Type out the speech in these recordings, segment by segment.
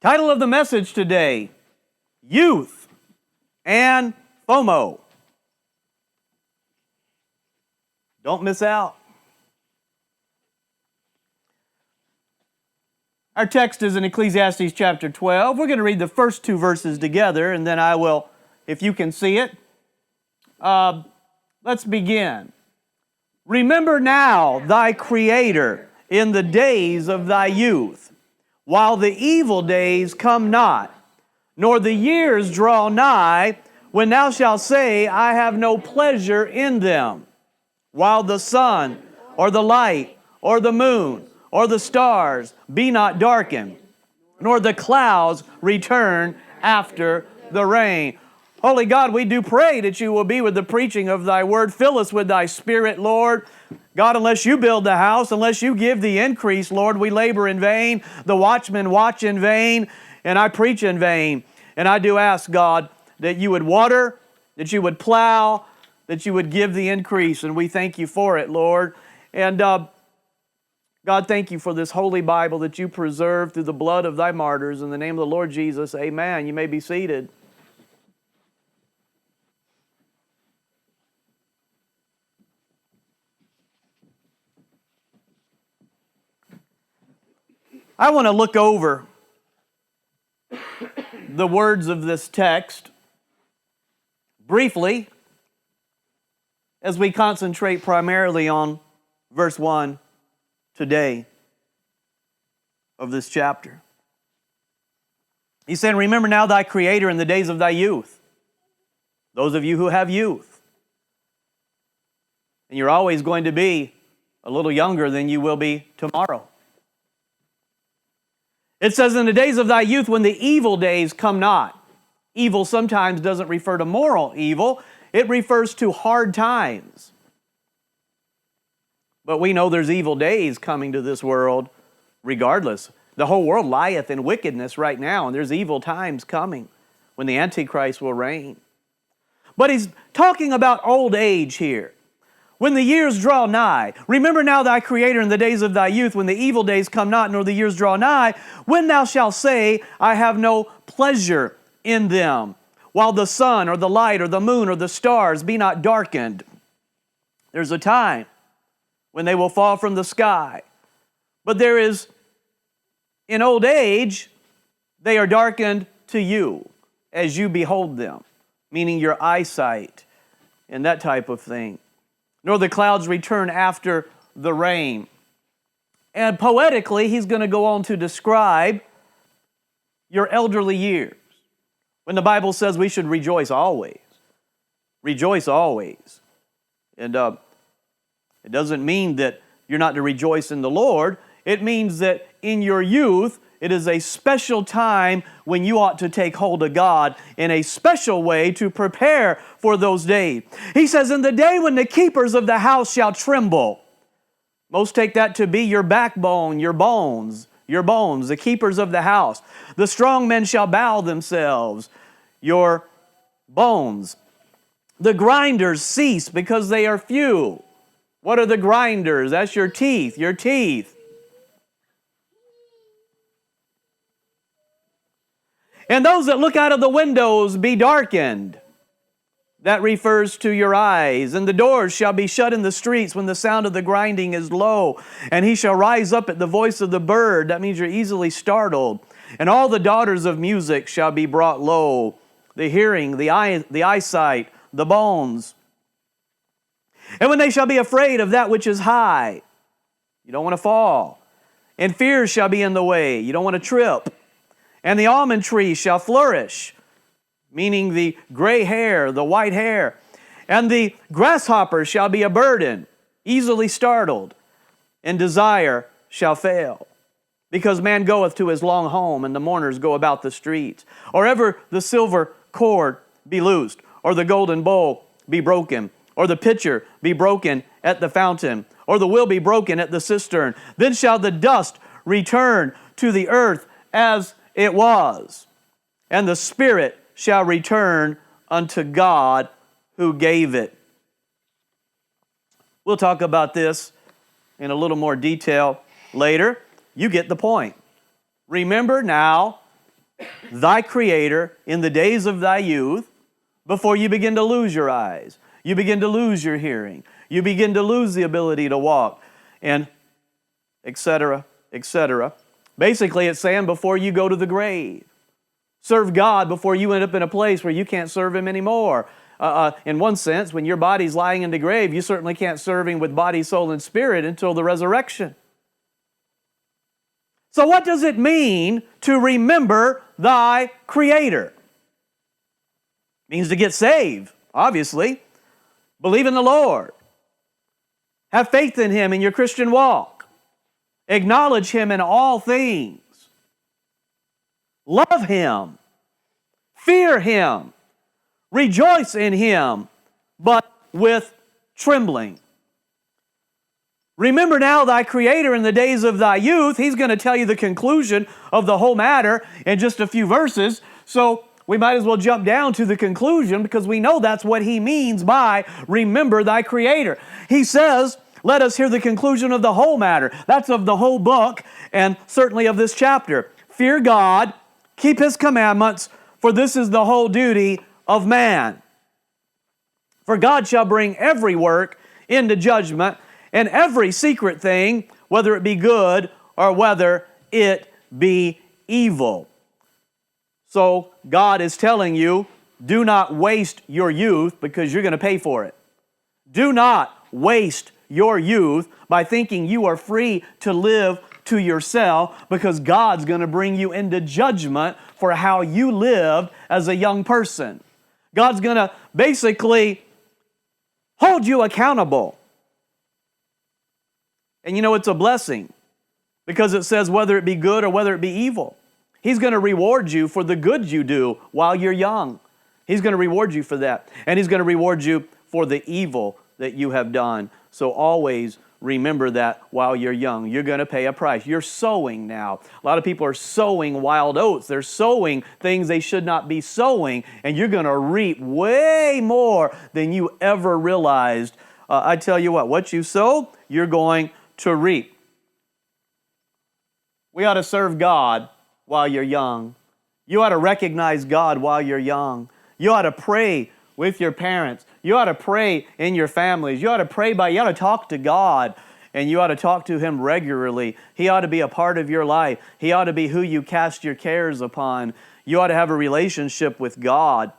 Title of the message today, Youth and FOMO. Don't miss out. Our text is in Ecclesiastes chapter 12. We're going to read the first two verses together, and then I will, if you can see it. Let's begin. Remember now thy Creator in the days of thy youth, while the evil days come not, nor the years draw nigh, when thou shalt say, I have no pleasure in them, while the sun, or the light, or the moon, or the stars be not darkened, nor the clouds return after the rain. Holy God, we do pray that you will be with the preaching of thy word. Fill us with thy Spirit, Lord. God, unless you build the house, unless you give the increase, Lord, we labor in vain. The watchmen watch in vain, and I preach in vain. And I do ask, God, that you would water, that you would plow, that you would give the increase, and we thank you for it, Lord. And God, thank you for this holy Bible that you preserved through the blood of thy martyrs. In the name of the Lord Jesus, amen. You may be seated. I want to look over the words of this text briefly as we concentrate primarily on verse 1 today of this chapter. He's saying, remember now thy Creator in the days of thy youth. Those of you who have youth. And you're always going to be a little younger than you will be tomorrow. It says, in the days of thy youth, when the evil days come not. Evil sometimes doesn't refer to moral evil. It refers to hard times. But we know there's evil days coming to this world regardless. The whole world lieth in wickedness right now, and there's evil times coming when the Antichrist will reign. But he's talking about old age here. When the years draw nigh, remember now thy Creator in the days of thy youth, when the evil days come not, nor the years draw nigh, when thou shalt say, I have no pleasure in them, while the sun or the light or the moon or the stars be not darkened. There's a time when they will fall from the sky. But there is, in old age, they are darkened to you as you behold them, meaning your eyesight and that type of thing. Nor the clouds return after the rain. And poetically, he's going to go on to describe your elderly years. When the Bible says we should rejoice always. Rejoice always. And it doesn't mean that you're not to rejoice in the Lord. It means that in your youth, it is a special time when you ought to take hold of God in a special way to prepare for those days. He says, in the day when the keepers of the house shall tremble. Most take that to be your backbone, your bones, the keepers of the house. The strong men shall bow themselves, your bones. The grinders cease because they are few. What are the grinders? That's your teeth, your teeth. And those that look out of the windows be darkened. That refers to your eyes. And the doors shall be shut in the streets when the sound of the grinding is low. And he shall rise up at the voice of the bird. That means you're easily startled. And all the daughters of music shall be brought low. The hearing, the eyesight, the bones. And when they shall be afraid of that which is high. You don't want to fall. And fear shall be in the way. You don't want to trip. And the almond tree shall flourish, meaning the gray hair, the white hair. And the grasshopper shall be a burden, easily startled, and desire shall fail. Because man goeth to his long home, and the mourners go about the streets. Or ever the silver cord be loosed, or the golden bowl be broken, or the pitcher be broken at the fountain, or the will be broken at the cistern. Then shall the dust return to the earth as it was, and the spirit shall return unto God who gave it. We'll talk about this in a little more detail later. You get the point. Remember now thy Creator in the days of thy youth, before you begin to lose your eyes, you begin to lose your hearing, you begin to lose the ability to walk, and etc., etc. Basically, it's saying before you go to the grave, serve God before you end up in a place where you can't serve Him anymore. In one sense, when your body's lying in the grave, you certainly can't serve Him with body, soul, and spirit until the resurrection. So what does it mean to remember thy Creator? It means to get saved, obviously. Believe in the Lord. Have faith in Him in your Christian walk. Acknowledge Him in all things. Love Him. Fear Him. Rejoice in Him, but with trembling. Remember now thy Creator in the days of thy youth. He's going to tell you the conclusion of the whole matter in just a few verses. So we might as well jump down to the conclusion because we know that's what he means by remember thy Creator. He says, let us hear the conclusion of the whole matter. That's of the whole book and certainly of this chapter. Fear God, keep His commandments, for this is the whole duty of man. For God shall bring every work into judgment, and every secret thing, whether it be good or whether it be evil. So God is telling you, do not waste your youth because you're going to pay for it. Do not waste your youth by thinking you are free to live to yourself because God's going to bring you into judgment for how you lived as a young person. God's going to basically hold you accountable. And you know, it's a blessing because it says whether it be good or whether it be evil. He's going to reward you for the good you do while you're young. He's going to reward you for that. And He's going to reward you for the evil that you have done. So always remember that while you're young. You're going to pay a price. You're sowing now. A lot of people are sowing wild oats. They're sowing things they should not be sowing, and you're going to reap way more than you ever realized. I tell you what you sow, you're going to reap. We ought to serve God while you're young. You ought to recognize God while you're young. You ought to pray with your parents. You ought to pray in your families. You ought to talk to God, and you ought to talk to Him regularly. He ought to be a part of your life. He ought to be who you cast your cares upon. You ought to have a relationship with God.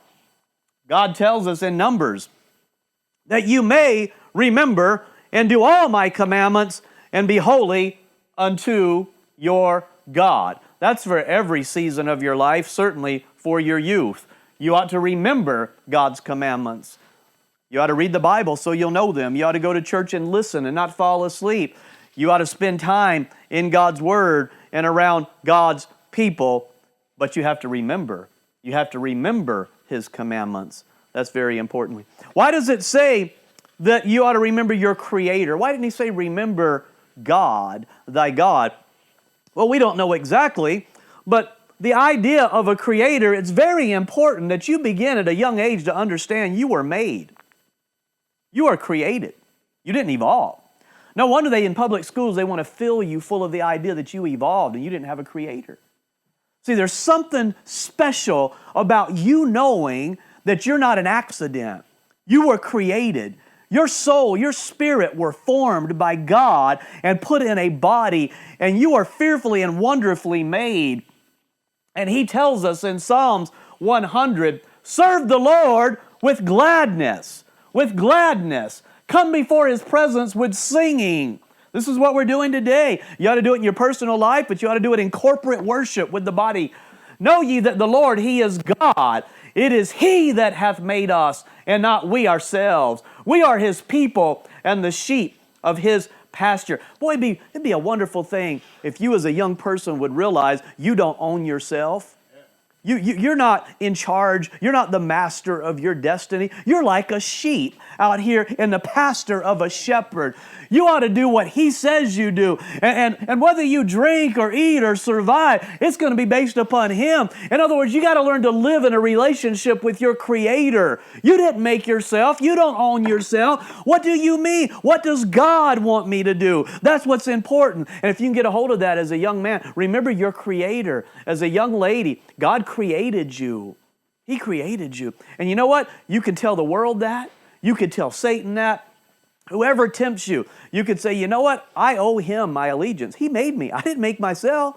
God tells us in Numbers that you may remember and do all my commandments and be holy unto your God. That's for every season of your life, certainly for your youth. You ought to remember God's commandments. You ought to read the Bible so you'll know them. You ought to go to church and listen and not fall asleep. You ought to spend time in God's Word and around God's people. But you have to remember. You have to remember His commandments. That's very important. Why does it say that you ought to remember your Creator? Why didn't He say remember God, thy God? Well, we don't know exactly, but the idea of a Creator, it's very important that you begin at a young age to understand you were made. You are created. You didn't evolve. No wonder in public schools, they want to fill you full of the idea that you evolved and you didn't have a Creator. See, there's something special about you knowing that you're not an accident. You were created. Your soul, your spirit were formed by God and put in a body, and you are fearfully and wonderfully made. And He tells us in Psalms 100, serve the Lord with gladness. With gladness. Come before His presence with singing. This is what we're doing today. You ought to do it in your personal life, but you ought to do it in corporate worship with the body. Know ye that the Lord, He is God. It is He that hath made us, and not we ourselves. We are His people and the sheep of His pasture. Boy, it'd be a wonderful thing if you as a young person would realize you don't own yourself. You're not in charge. You're not the master of your destiny. You're like a sheep out here in the pasture of a shepherd. You ought to do what he says you do. And whether you drink or eat or survive, it's going to be based upon him. In other words, you got to learn to live in a relationship with your Creator. You didn't make yourself. You don't own yourself. What do you mean? What does God want me to do? That's what's important. And if you can get a hold of that as a young man, remember your Creator. As a young lady, God created you. He created you. And you know what? You can tell the world that. You could tell Satan that. Whoever tempts you, you could say, you know what? I owe him my allegiance. He made me. I didn't make myself.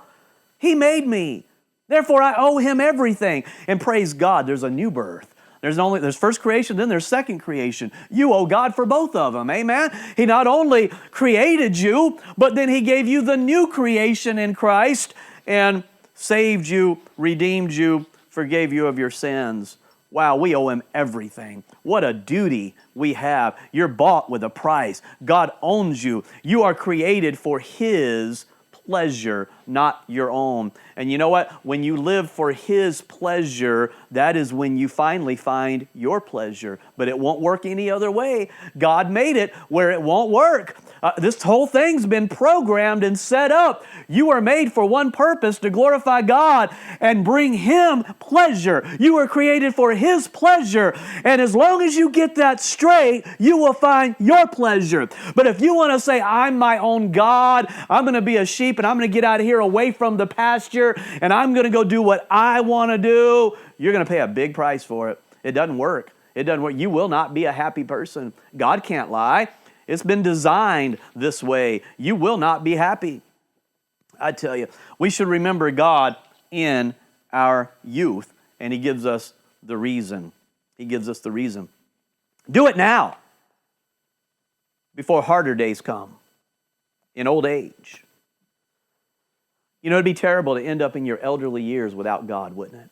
He made me. Therefore, I owe him everything. And praise God, there's a new birth. There's first creation, then there's second creation. You owe God for both of them, amen? He not only created you, but then he gave you the new creation in Christ and saved you, redeemed you, forgave you of your sins. Wow, we owe him everything. What a duty we have. You're bought with a price. God owns you. You are created for his pleasure, not your own. And you know what? When you live for his pleasure, that is when you finally find your pleasure. But it won't work any other way. God made it where it won't work. This whole thing's been programmed and set up. You are made for one purpose, to glorify God and bring him pleasure. You were created for his pleasure. And as long as you get that straight, you will find your pleasure. But if you want to say, I'm my own God, I'm going to be a sheep and I'm going to get out of here away from the pasture and I'm going to go do what I want to do, you're going to pay a big price for it. It doesn't work. It doesn't work. You will not be a happy person. God can't lie. It's been designed this way. You will not be happy. I tell you, we should remember God in our youth, and he gives us the reason. He gives us the reason. Do it now, before harder days come, in old age. You know, it'd be terrible to end up in your elderly years without God, wouldn't it?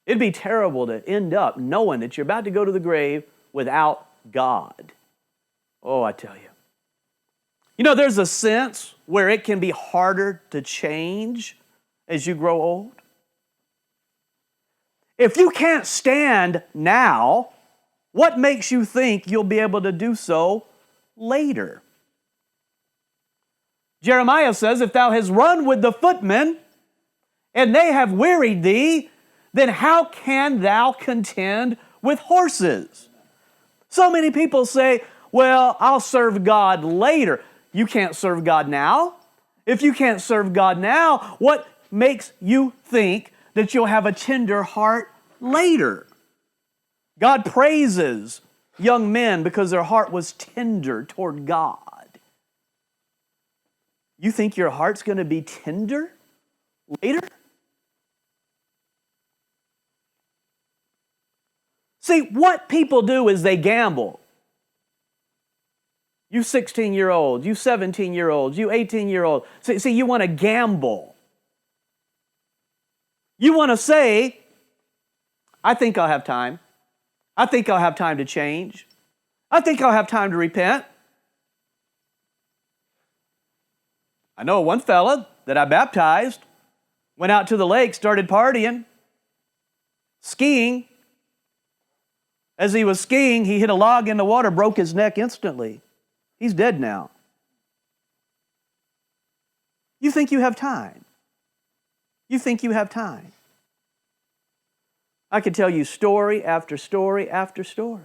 It'd be terrible to end up knowing that you're about to go to the grave without God. Oh, I tell you. You know, there's a sense where it can be harder to change as you grow old. If you can't stand now, what makes you think you'll be able to do so later? Jeremiah says, if thou hast run with the footmen, and they have wearied thee, then how can thou contend with horses? So many people say, well, I'll serve God later. You can't serve God now. If you can't serve God now, what makes you think that you'll have a tender heart later? God praises young men because their heart was tender toward God. You think your heart's going to be tender later? See, what people do is they gamble. You 16-year-olds, you 17-year-olds, you 18-year-olds. See, you want to gamble. You want to say, I think I'll have time. I think I'll have time to change. I think I'll have time to repent. I know one fella that I baptized, went out to the lake, started partying, skiing. As he was skiing, he hit a log in the water, broke his neck instantly. He's dead now. You think you have time. You think you have time. I could tell you story after story after story.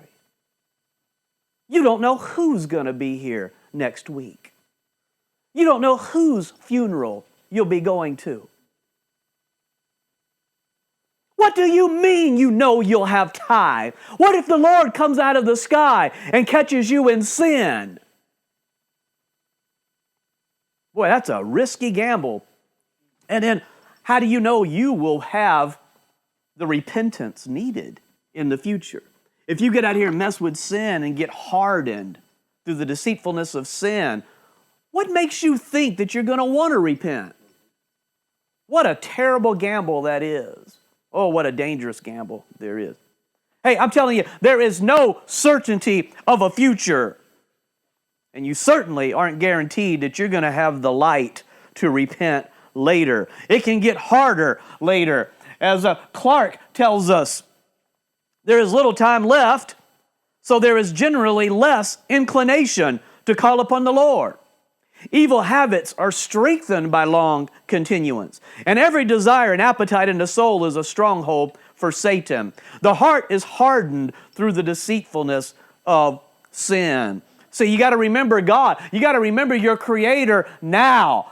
You don't know who's going to be here next week. You don't know whose funeral you'll be going to. What do you mean you know you'll have time? What if the Lord comes out of the sky and catches you in sin? Boy, that's a risky gamble. And then, how do you know you will have the repentance needed in the future? If you get out here and mess with sin and get hardened through the deceitfulness of sin, what makes you think that you're going to want to repent? What a terrible gamble that is. Oh, what a dangerous gamble there is. Hey, I'm telling you, there is no certainty of a future. And you certainly aren't guaranteed that you're going to have the light to repent later. It can get harder later. As Clark tells us, there is little time left, so there is generally less inclination to call upon the Lord. Evil habits are strengthened by long continuance, and every desire and appetite in the soul is a stronghold for Satan. The heart is hardened through the deceitfulness of sin. So you got to remember God. You got to remember your Creator now.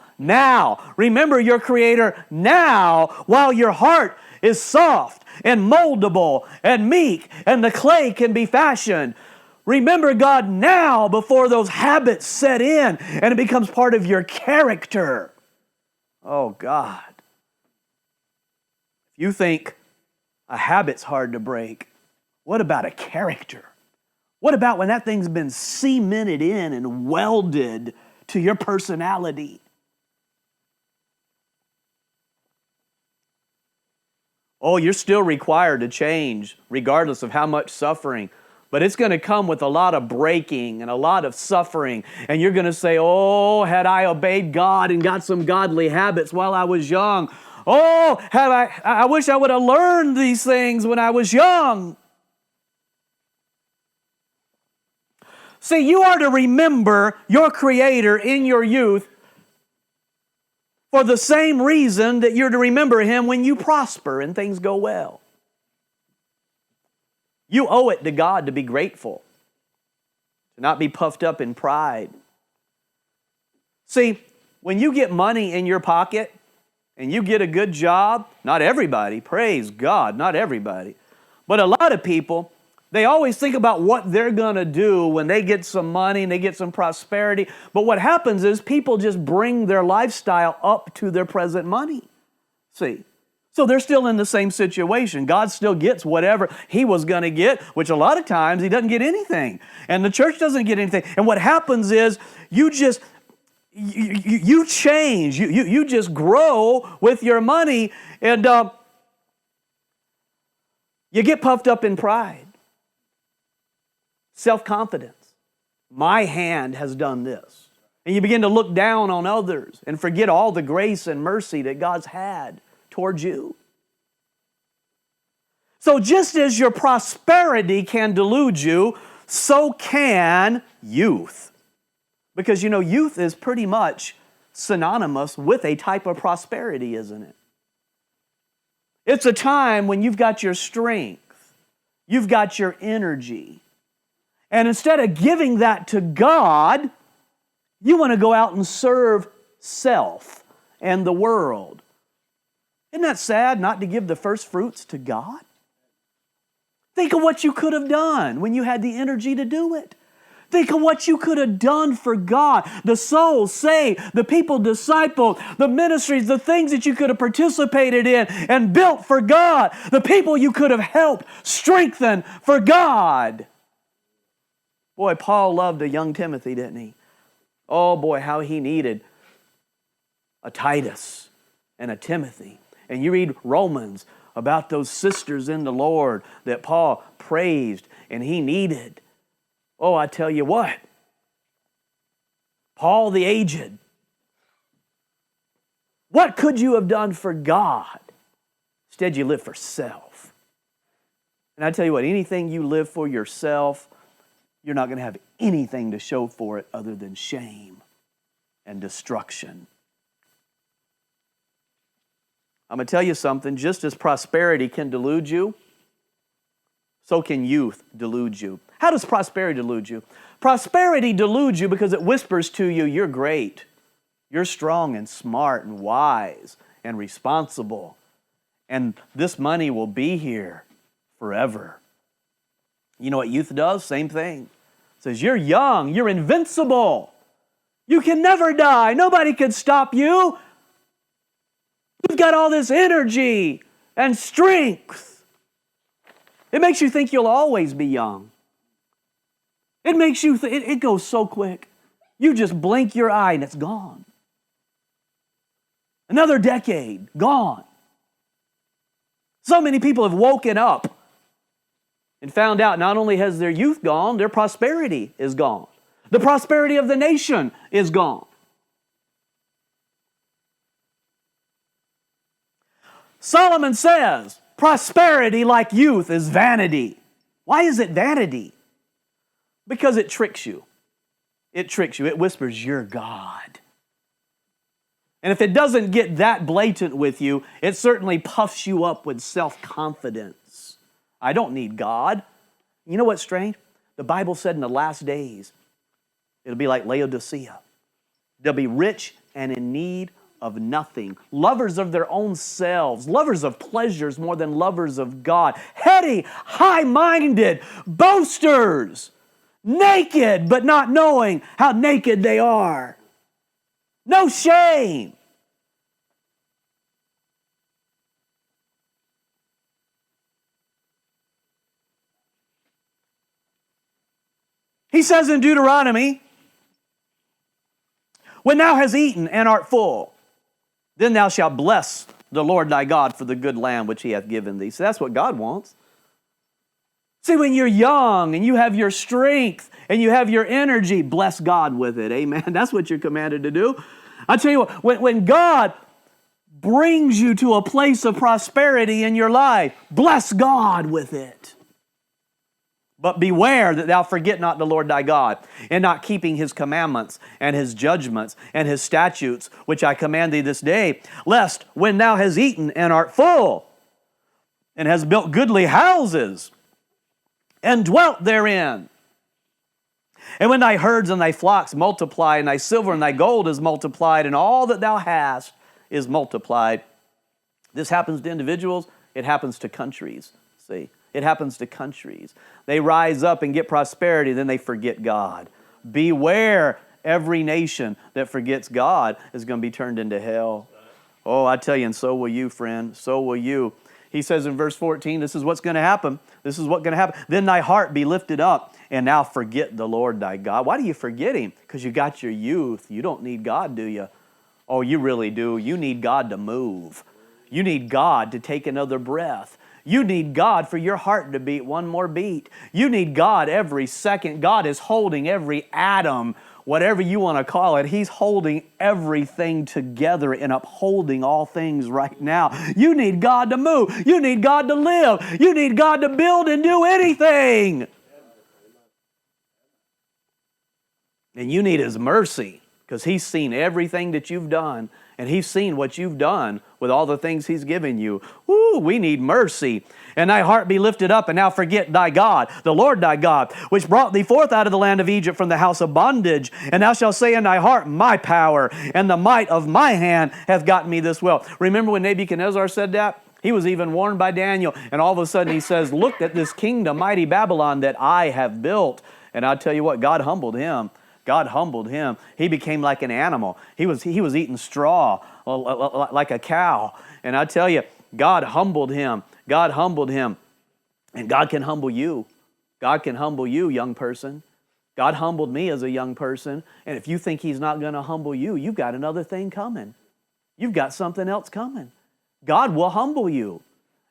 Remember your Creator now while your heart is soft and moldable and meek and the clay can be fashioned. Remember God now before those habits set in and it becomes part of your character. Oh God. If you think a habit's hard to break, what about a character? What about when that thing's been cemented in and welded to your personality? Oh, you're still required to change regardless of how much suffering. But it's going to come with a lot of breaking and a lot of suffering. And you're going to say, oh, had I obeyed God and got some godly habits while I was young. Oh, I wish I would have learned these things when I was young. See, you are to remember your Creator in your youth for the same reason that you're to remember Him when you prosper and things go well. You owe it to God to be grateful, to not be puffed up in pride. See, when you get money in your pocket and you get a good job, not everybody, praise God, not everybody, but a lot of people, they always think about what they're going to do when they get some money and they get some prosperity. But what happens is people just bring their lifestyle up to their present money. See? So they're still in the same situation. God still gets whatever He was going to get, which a lot of times He doesn't get anything. And the church doesn't get anything. And what happens is you change. You just grow with your money and you get puffed up in pride. Self-confidence. My hand has done this. And you begin to look down on others and forget all the grace and mercy that God's had towards you. So just as your prosperity can delude you, so can youth. Because youth is pretty much synonymous with a type of prosperity, isn't it? It's a time when you've got your strength, you've got your energy, and instead of giving that to God, you want to go out and serve self and the world. Isn't that sad not to give the first fruits to God? Think of what you could have done when you had the energy to do it. Think of what you could have done for God. The souls saved, the people discipled, the ministries, the things that you could have participated in and built for God. The people you could have helped strengthen for God. Boy, Paul loved a young Timothy, didn't he? Oh boy, how he needed a Titus and a Timothy. And you read Romans about those sisters in the Lord that Paul praised and he needed. Oh, I tell you what. Paul the aged. What could you have done for God? Instead, you live for self. And I tell you what, anything you live for yourself, you're not going to have anything to show for it other than shame and destruction. I'm going to tell you something. Just as prosperity can delude you, so can youth delude you. How does prosperity delude you? Prosperity deludes you because it whispers to you, you're great. You're strong and smart and wise and responsible. And this money will be here forever. You know what youth does? Same thing. It says, you're young, you're invincible. You can never die. Nobody can stop you. You've got all this energy and strength. It makes you think you'll always be young. It makes you it goes so quick. You just blink your eye and it's gone. Another decade, gone. So many people have woken up and found out not only has their youth gone, their prosperity is gone. The prosperity of the nation is gone. Solomon says, prosperity like youth is vanity. Why is it vanity? Because it tricks you. It tricks you. It whispers, you're God. And if it doesn't get that blatant with you, it certainly puffs you up with self-confidence. I don't need God. You know what's strange? The Bible said in the last days, it'll be like Laodicea. They'll be rich and in need of nothing, lovers of their own selves, lovers of pleasures more than lovers of God, heady, high-minded, boasters, naked but not knowing how naked they are. No shame. He says in Deuteronomy, when thou hast eaten and art full, then thou shalt bless the Lord thy God for the good land which he hath given thee. So that's what God wants. See, when you're young and you have your strength and you have your energy, bless God with it. Amen. That's what you're commanded to do. I tell you what, when God brings you to a place of prosperity in your life, bless God with it. But beware that thou forget not the Lord thy God, in not keeping his commandments and his judgments and his statutes, which I command thee this day, lest when thou hast eaten and art full, and hast built goodly houses, and dwelt therein, and when thy herds and thy flocks multiply, and thy silver and thy gold is multiplied, and all that thou hast is multiplied. This happens to individuals, it happens to countries, see. It happens to countries. They rise up and get prosperity, then they forget God. Beware, every nation that forgets God is going to be turned into hell. Oh, I tell you, and so will you, friend. So will you. He says in verse 14, this is what's going to happen. This is what's going to happen. Then thy heart be lifted up, and now forget the Lord thy God. Why do you forget him? Because you got your youth. You don't need God, do you? Oh, you really do. You need God to move. You need God to take another breath. You need God for your heart to beat one more beat. You need God every second. God is holding every atom, whatever you want to call it. He's holding everything together and upholding all things right now. You need God to move. You need God to live. You need God to build and do anything. And you need his mercy, because he's seen everything that you've done. And he's seen what you've done with all the things he's given you. Woo, we need mercy. And thy heart be lifted up, and now forget thy God, the Lord thy God, which brought thee forth out of the land of Egypt from the house of bondage. And thou shalt say in thy heart, my power and the might of my hand hath gotten me this wealth. Remember when Nebuchadnezzar said that? He was even warned by Daniel. And all of a sudden he says, look at this kingdom, mighty Babylon, that I have built. And I'll tell you what, God humbled him. God humbled him. He became like an animal. He was eating straw like a cow. And I tell you, God humbled him. God humbled him. And God can humble you. God can humble you, young person. God humbled me as a young person. And if you think he's not going to humble you, you've got another thing coming. You've got something else coming. God will humble you.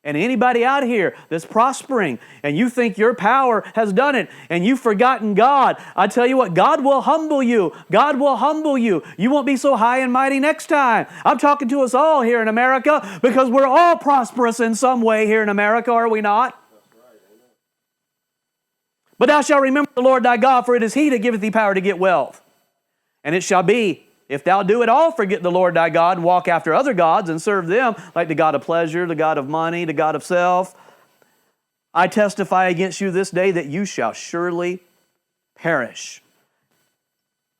And anybody out here that's prospering and you think your power has done it and you've forgotten God, I tell you what, God will humble you. God will humble you. You won't be so high and mighty next time. I'm talking to us all here in America because we're all prosperous in some way here in America, are we not? That's right. Amen. But thou shalt remember the Lord thy God, for it is he that giveth thee power to get wealth. And it shall be, if thou do at all forget the Lord thy God and walk after other gods and serve them, like the God of pleasure, the God of money, the God of self, I testify against you this day that you shall surely perish.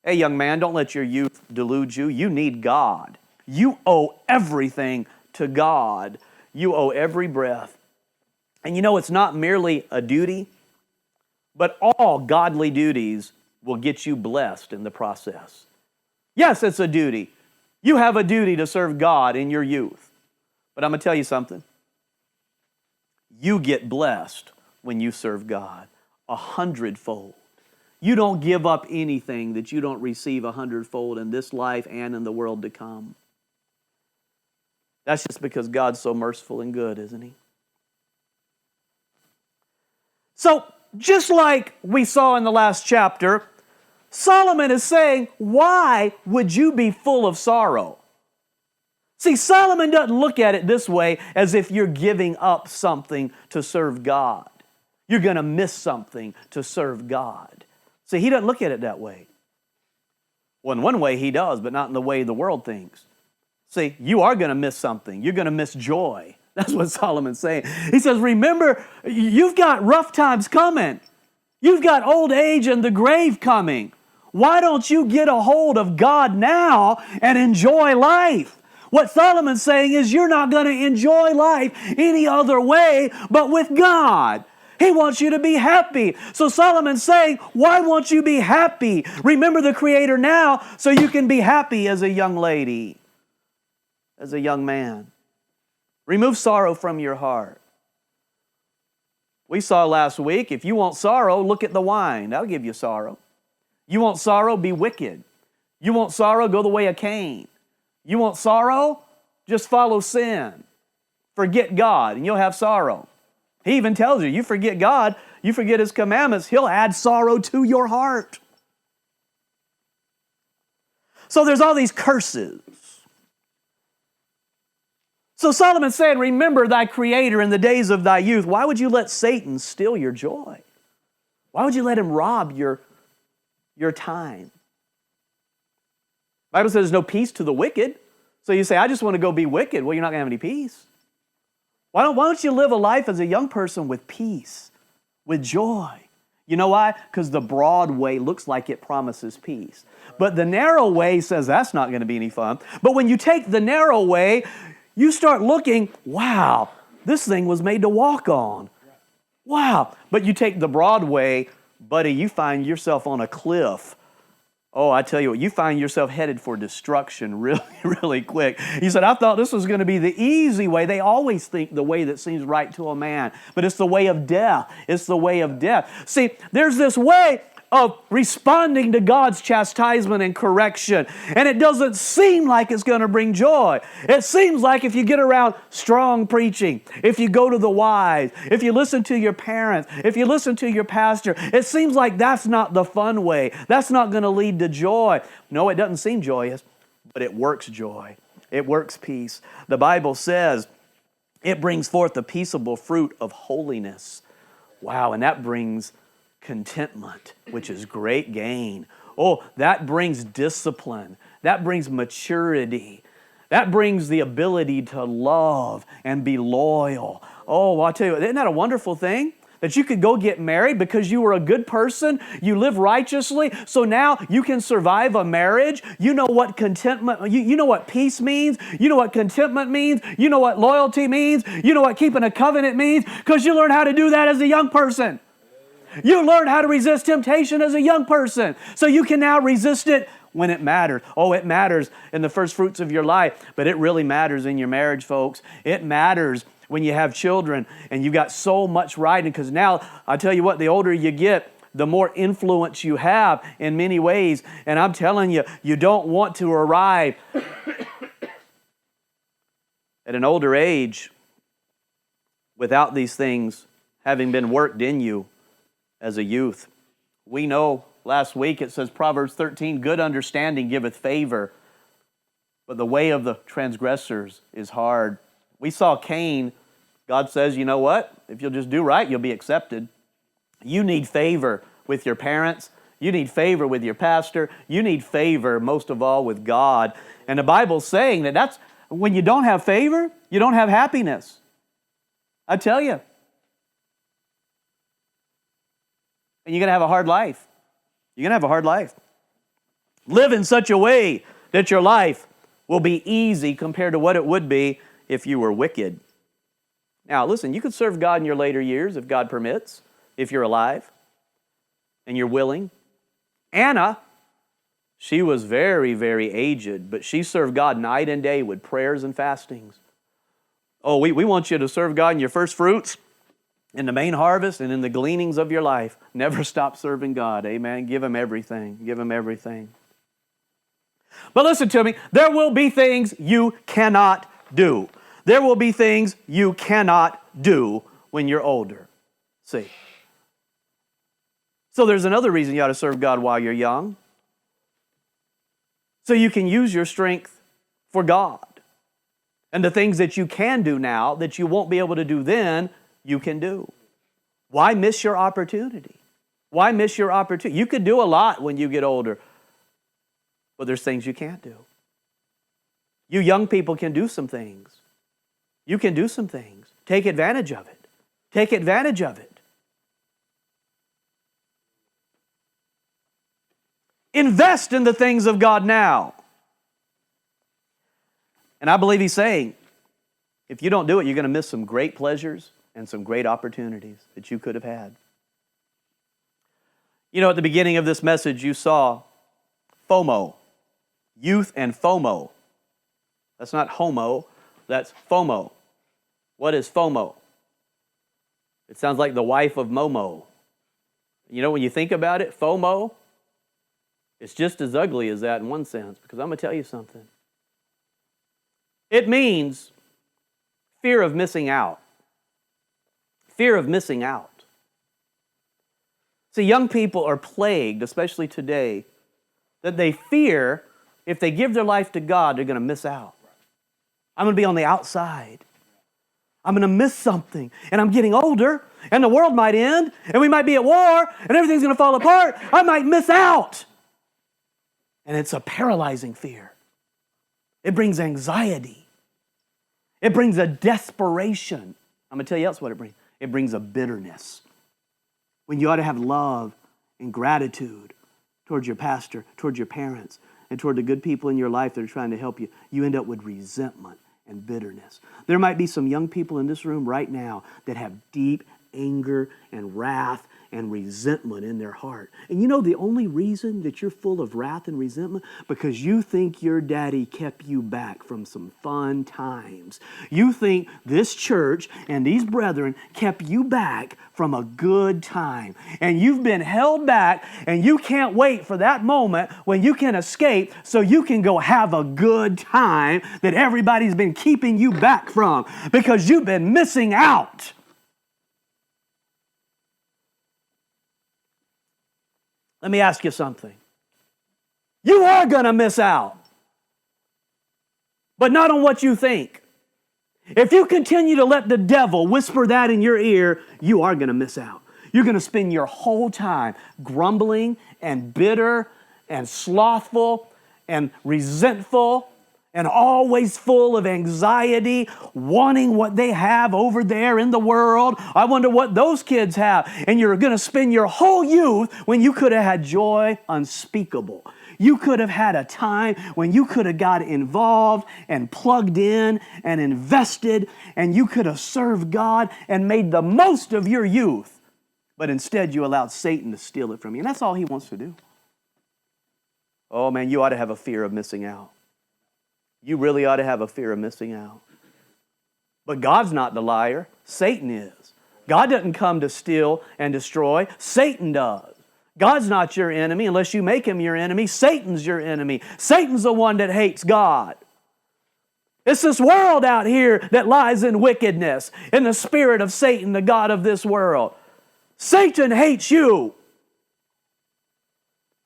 Hey, young man, don't let your youth delude you. You need God. You owe everything to God. You owe every breath. And you know, it's not merely a duty, but all godly duties will get you blessed in the process. Yes, it's a duty. You have a duty to serve God in your youth. But I'm going to tell you something. You get blessed when you serve God 100-fold. You don't give up anything that you don't receive 100-fold in this life and in the world to come. That's just because God's so merciful and good, isn't he? So, just like we saw in the last chapter, Solomon is saying, why would you be full of sorrow? See, Solomon doesn't look at it this way as if you're giving up something to serve God. You're going to miss something to serve God. See, he doesn't look at it that way. Well, in one way he does, but not in the way the world thinks. See, you are going to miss something. You're going to miss joy. That's what Solomon's saying. He says, remember, you've got rough times coming. You've got old age and the grave coming. Why don't you get a hold of God now and enjoy life? What Solomon's saying is you're not going to enjoy life any other way but with God. He wants you to be happy. So Solomon's saying, why won't you be happy? Remember the Creator now so you can be happy as a young lady, as a young man. Remove sorrow from your heart. We saw last week, if you want sorrow, look at the wine. That'll give you sorrow. You want sorrow, be wicked. You want sorrow, go the way of Cain. You want sorrow? Just follow sin. Forget God, and you'll have sorrow. He even tells you, you forget God, you forget His commandments, He'll add sorrow to your heart. So there's all these curses. So Solomon's saying, remember thy Creator in the days of thy youth. Why would you let Satan steal your joy? Why would you let him rob your time? The Bible says there's no peace to the wicked. So you say, I just want to go be wicked. Well, you're not going to have any peace. Why don't you live a life as a young person with peace, with joy? You know why? Because the broad way looks like it promises peace. But the narrow way says that's not going to be any fun. But when you take the narrow way, you start looking, wow, this thing was made to walk on. Wow. But you take the broad way, buddy, you find yourself on a cliff. Oh, I tell you what, you find yourself headed for destruction really, really quick. He said, I thought this was going to be the easy way. They always think the way that seems right to a man, but it's the way of death. It's the way of death. See, there's this way of responding to God's chastisement and correction, and it doesn't seem like it's going to bring joy. It seems like if you get around strong preaching, if you go to the wise, if you listen to your parents, if you listen to your pastor, it seems like that's not the fun way. That's not going to lead to joy. No, it doesn't seem joyous, but it works joy. It works peace. The Bible says it brings forth the peaceable fruit of holiness. Wow, and that brings contentment, which is great gain. Oh, that brings discipline. That brings maturity. That brings the ability to love and be loyal. Oh, I'll tell you, isn't that a wonderful thing? That you could go get married because you were a good person, you live righteously, so now you can survive a marriage. You know what contentment, you know what peace means, you know what contentment means, you know what loyalty means, you know what keeping a covenant means, because you learn how to do that as a young person. You learn how to resist temptation as a young person, so you can now resist it when it matters. Oh, it matters in the first fruits of your life, but it really matters in your marriage, folks. It matters when you have children and you've got so much riding, because now, I tell you what, the older you get, the more influence you have in many ways. And I'm telling you, you don't want to arrive at an older age without these things having been worked in you as a youth. We know last week it says Proverbs 13, good understanding giveth favor, but the way of the transgressors is hard. We saw Cain. God says, you know what? If you'll just do right, you'll be accepted. You need favor with your parents. You need favor with your pastor. You need favor, most of all, with God. And the Bible's saying that that's when you don't have favor, you don't have happiness. I tell you. And you're going to have a hard life. You're going to have a hard life. Live in such a way that your life will be easy compared to what it would be if you were wicked. Now, listen, you could serve God in your later years if God permits, if you're alive and you're willing. Anna, she was very, very aged, but she served God night and day with prayers and fastings. Oh, we want you to serve God in your first fruits, in the main harvest, and in the gleanings of your life. Never stop serving God. Amen. Give Him everything. Give Him everything. But listen to me. There will be things you cannot do. There will be things you cannot do when you're older. See. So there's another reason you ought to serve God while you're young. So you can use your strength for God. And the things that you can do now that you won't be able to do then, you can do. Why miss your opportunity? Why miss your opportunity? You could do a lot when you get older, but there's things you can't do. You young people can do some things. You can do some things. Take advantage of it. Take advantage of it. Invest in the things of God now. And I believe he's saying, if you don't do it, you're going to miss some great pleasures and some great opportunities that you could have had. You know, at the beginning of this message, you saw FOMO, youth and FOMO. That's not homo, that's FOMO. What is FOMO? It sounds like the wife of Momo. You know, when you think about it, FOMO, it's just as ugly as that in one sense, because I'm going to tell you something. It means fear of missing out. Fear of missing out. See, young people are plagued, especially today, that they fear if they give their life to God, they're going to miss out. I'm going to be on the outside. I'm going to miss something. And I'm getting older, and the world might end, and we might be at war, and everything's going to fall apart. I might miss out. And it's a paralyzing fear. It brings anxiety. It brings a desperation. I'm going to tell you else what it brings. It brings a bitterness. When you ought to have love and gratitude towards your pastor, towards your parents, and toward the good people in your life that are trying to help you, you end up with resentment and bitterness. There might be some young people in this room right now that have deep anger and wrath and resentment in their heart. And you know the only reason that you're full of wrath and resentment? Because you think your daddy kept you back from some fun times. You think this church and these brethren kept you back from a good time. And you've been held back, and you can't wait for that moment when you can escape so you can go have a good time that everybody's been keeping you back from because you've been missing out. Let me ask you something. You are going to miss out, but not on what you think. If you continue to let the devil whisper that in your ear, you are going to miss out. You're going to spend your whole time grumbling and bitter and slothful and resentful and always full of anxiety, wanting what they have over there in the world. I wonder what those kids have. And you're going to spend your whole youth when you could have had joy unspeakable. You could have had a time when you could have got involved and plugged in and invested, and you could have served God and made the most of your youth. But instead, you allowed Satan to steal it from you. And that's all he wants to do. Oh, man, you ought to have a fear of missing out. You really ought to have a fear of missing out. But God's not the liar. Satan is. God doesn't come to steal and destroy. Satan does. God's not your enemy unless you make him your enemy. Satan's your enemy. Satan's the one that hates God. It's this world out here that lies in wickedness, in the spirit of Satan, the god of this world. Satan hates you.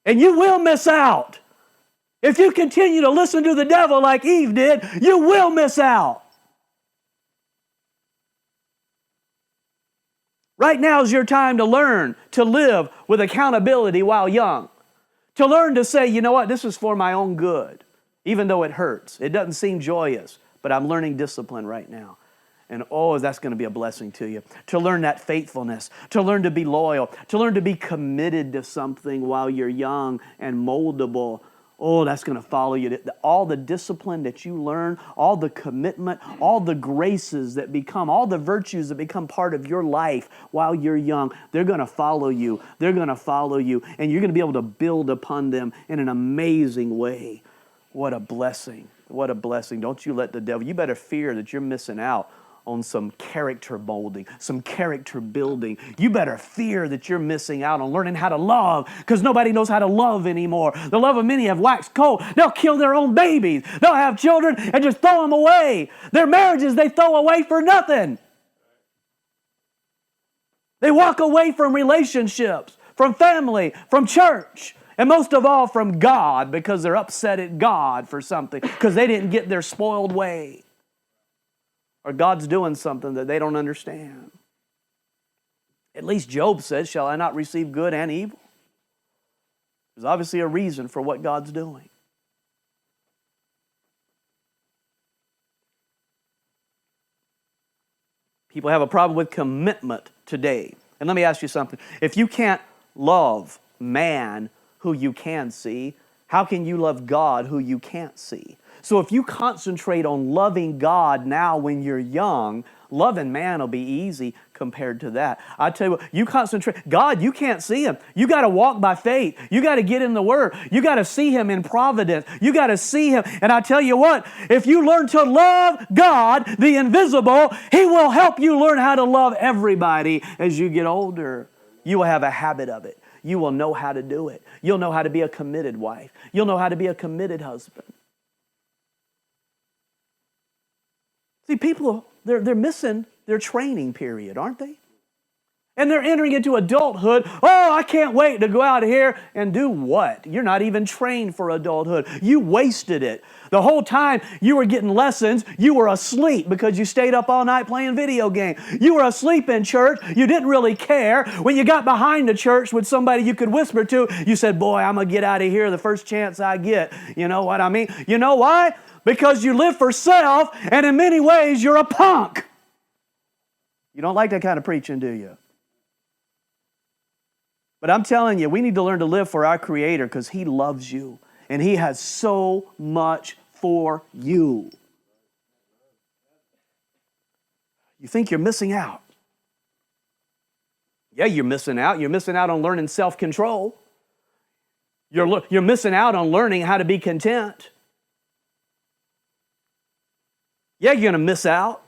And you will miss out. If you continue to listen to the devil like Eve did, you will miss out. Right now is your time to learn to live with accountability while young. To learn to say, you know what, this is for my own good. Even though it hurts. It doesn't seem joyous, but I'm learning discipline right now. And oh, that's going to be a blessing to you. To learn that faithfulness, to learn to be loyal, to learn to be committed to something while you're young and moldable. Oh, that's going to follow you. All the discipline that you learn, all the commitment, all the graces that become, all the virtues that become part of your life while you're young, they're going to follow you. They're going to follow you, and you're going to be able to build upon them in an amazing way. What a blessing. What a blessing. Don't you let the devil, you better fear that you're missing out on some character molding, some character building. You better fear that you're missing out on learning how to love, because nobody knows how to love anymore. The love of many have waxed cold. They'll kill their own babies. They'll have children and just throw them away. Their marriages they throw away for nothing. They walk away from relationships, from family, from church, and most of all from God, because they're upset at God for something, because they didn't get their spoiled way. or God's doing something that they don't understand. At least Job says, shall I not receive good and evil? There's obviously a reason for what God's doing. People have a problem with commitment today. And let me ask you something. If you can't love man who you can see, how can you love God who you can't see? So if you concentrate on loving God now when you're young, loving man will be easy compared to that. I tell you what, you concentrate. God, you can't see Him. You got to walk by faith. You got to get in the Word. You got to see Him in providence. You got to see Him. And I tell you what, if you learn to love God, the invisible, He will help you learn how to love everybody as you get older. You will have a habit of it. You will know how to do it. You'll know how to be a committed wife. You'll know how to be a committed husband. See, people, they're missing their training period, aren't they? And they're entering into adulthood. Oh, I can't wait to go out here and do what? You're not even trained for adulthood. You wasted it. The whole time you were getting lessons, you were asleep because you stayed up all night playing video games. You were asleep in church. You didn't really care. When you got behind the church with somebody you could whisper to, you said, boy, I'm going to get out of here the first chance I get. You know what I mean? You know why? Because you live for self, and in many ways, you're a punk. You don't like that kind of preaching, do you? But I'm telling you, we need to learn to live for our Creator because He loves you, and He has so much for you. You think you're missing out. Yeah, you're missing out. You're missing out on learning self-control. You're missing out on learning how to be content. Yeah, you're going to miss out.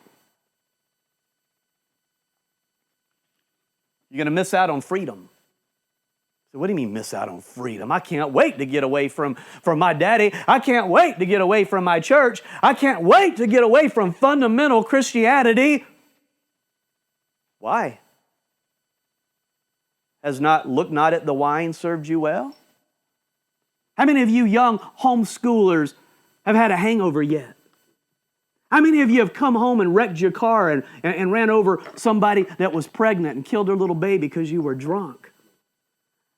You're going to miss out on freedom. So what do you mean miss out on freedom? I can't wait to get away from my daddy. I can't wait to get away from my church. I can't wait to get away from fundamental Christianity. Why? Has not look not at the wine served you well? How many of you young homeschoolers have had a hangover yet? How many of you have come home and wrecked your car and ran over somebody that was pregnant and killed their little baby because you were drunk?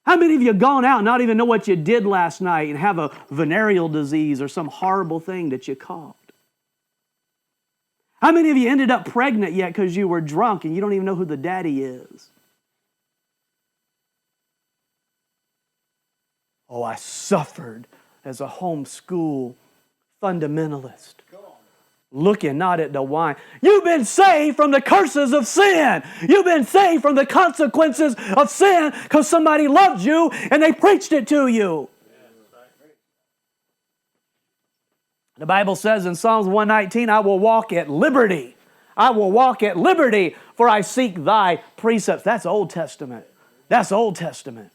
How many of you have gone out and not even know what you did last night and have a venereal disease or some horrible thing that you caught? How many of you ended up pregnant yet because you were drunk and you don't even know who the daddy is? Oh, I suffered as a homeschool fundamentalist. Looking not at the wine. You've been saved from the curses of sin. You've been saved from the consequences of sin because somebody loved you and they preached it to you. The Bible says in Psalms 119, I will walk at liberty. I will walk at liberty, for I seek thy precepts. That's Old Testament. That's Old Testament.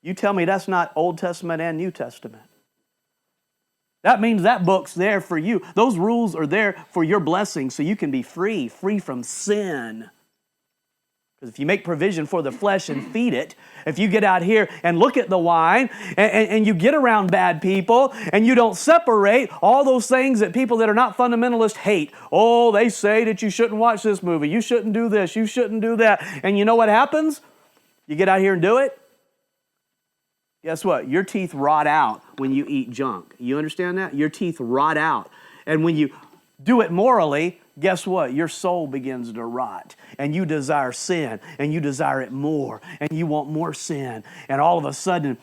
You tell me that's not Old Testament and New Testament. That means that book's there for you. Those rules are there for your blessing so you can be free from sin. Because if you make provision for the flesh and feed it, if you get out here and look at the wine and you get around bad people and you don't separate all those things that people that are not fundamentalists hate. Oh, they say that you shouldn't watch this movie. You shouldn't do this. You shouldn't do that. And you know what happens? You get out here and do it. Guess what? Your teeth rot out when you eat junk. You understand that? Your teeth rot out. And when you do it morally, guess what? Your soul begins to rot. And you desire sin. And you desire it more. And you want more sin. And all of a sudden,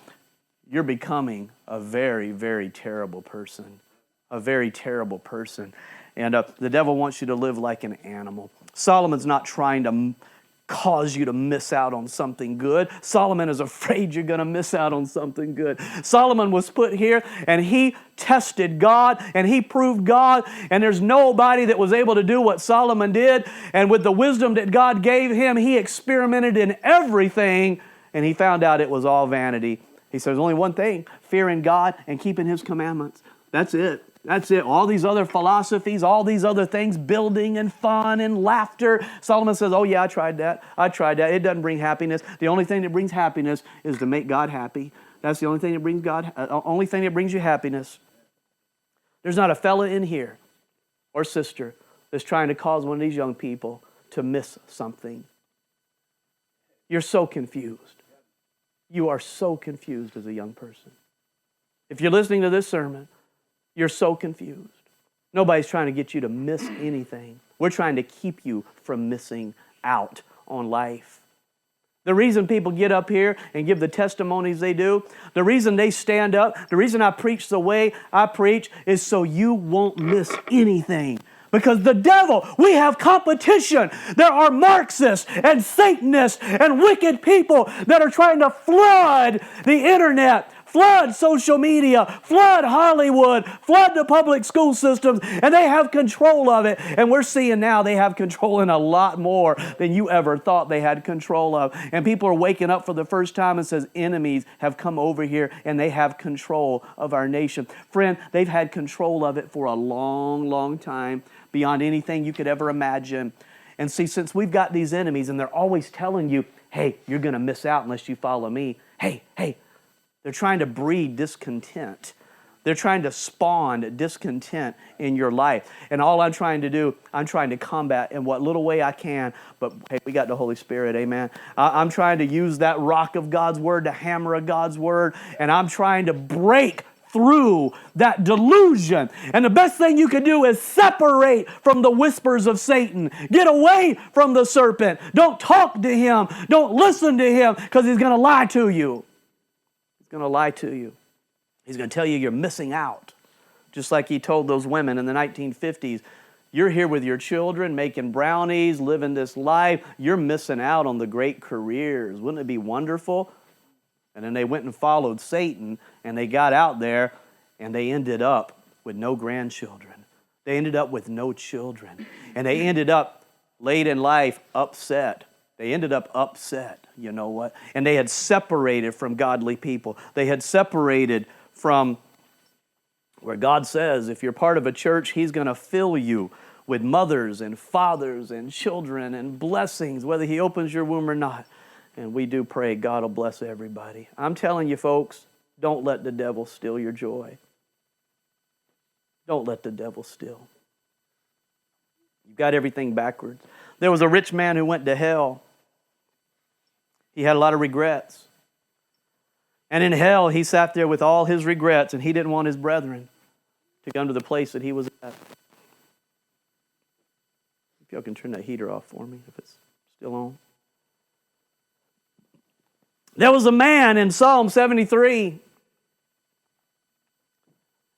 you're becoming a very, very terrible person. A very terrible person. And the devil wants you to live like an animal. Solomon's not trying to cause you to miss out on something good. Solomon is afraid you're going to miss out on something good. Solomon was put here and he tested God and he proved God, and there's nobody that was able to do what Solomon did. And with the wisdom that God gave him, he experimented in everything and he found out it was all vanity. He says only one thing: fearing God and keeping His commandments. That's it. That's it. All these other philosophies, all these other things, building and fun and laughter. Solomon says, oh yeah, I tried that. It doesn't bring happiness. The only thing that brings happiness is to make God happy. That's the only thing that brings you happiness. There's not a fella in here or sister that's trying to cause one of these young people to miss something. You're so confused. You are so confused as a young person. If you're listening to this sermon, you're so confused. Nobody's trying to get you to miss anything. We're trying to keep you from missing out on life. The reason people get up here and give the testimonies they do, the reason they stand up, the reason I preach the way I preach is so you won't miss anything. Because the devil, we have competition. There are Marxists and Satanists and wicked people that are trying to flood the internet, flood social media, flood Hollywood, flood the public school systems, and they have control of it. And we're seeing now they have control in a lot more than you ever thought they had control of. And people are waking up for the first time and says enemies have come over here and they have control of our nation. Friend, they've had control of it for a long, long time, beyond anything you could ever imagine. And see, since we've got these enemies and they're always telling you, hey, you're going to miss out unless you follow me. Hey, they're trying to breed discontent. They're trying to spawn discontent in your life. And all I'm trying to do, I'm trying to combat in what little way I can. But hey, we got the Holy Spirit, amen. I'm trying to use that rock of God's Word, the hammer of God's Word, and I'm trying to break through that delusion. And the best thing you can do is separate from the whispers of Satan. Get away from the serpent. Don't talk to him. Don't listen to him, because he's going to lie to you. He's going to lie to you. He's going to tell you you're missing out. Just like he told those women in the 1950s, you're here with your children, making brownies, living this life. You're missing out on the great careers. Wouldn't it be wonderful? And then they went and followed Satan, and they got out there, and they ended up with no grandchildren. They ended up with no children. And they ended up, late in life, upset. They ended up upset, you know what? And they had separated from godly people. They had separated from where God says, if you're part of a church, He's going to fill you with mothers and fathers and children and blessings, whether He opens your womb or not. And we do pray God will bless everybody. I'm telling you, folks, don't let the devil steal your joy. Don't let the devil steal. You've got everything backwards. There was a rich man who went to hell. He had a lot of regrets. And in hell, he sat there with all his regrets, and he didn't want his brethren to come to the place that he was at. If y'all can turn that heater off for me, if it's still on. There was a man in Psalm 73,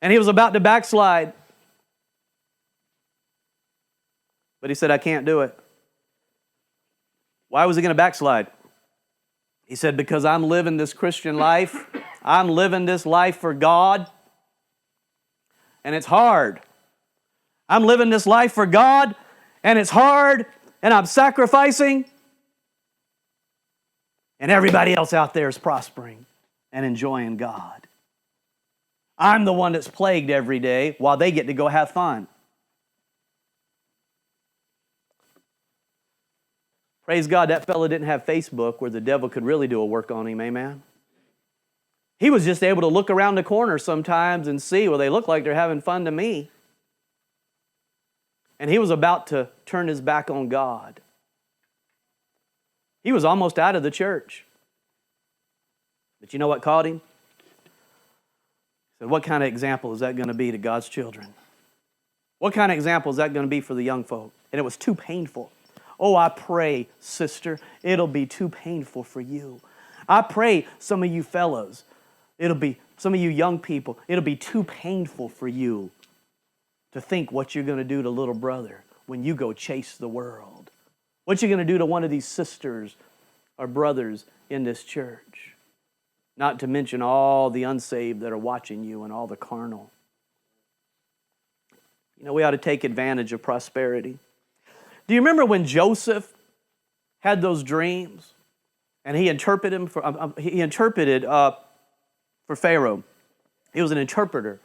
and he was about to backslide. But he said, I can't do it. Why was he going to backslide? He said, because I'm living this Christian life. I'm living this life for God. And it's hard. I'm living this life for God, and it's hard, and I'm sacrificing. And everybody else out there is prospering and enjoying God. I'm the one that's plagued every day while they get to go have fun. Praise God, that fellow didn't have Facebook where the devil could really do a work on him, amen? He was just able to look around the corner sometimes and see, well, they look like they're having fun to me. And he was about to turn his back on God. He was almost out of the church. But you know what caught him? He said, what kind of example is that going to be to God's children? What kind of example is that going to be for the young folk? And it was too painful. Oh, I pray, sister, it'll be too painful for you. I pray, some of you fellows, some of you young people, it'll be too painful for you to think what you're going to do to little brother when you go chase the world. What you're going to do to one of these sisters or brothers in this church. Not to mention all the unsaved that are watching you and all the carnal. You know, we ought to take advantage of prosperity. Do you remember when Joseph had those dreams and he interpreted for Pharaoh? He was an interpreter.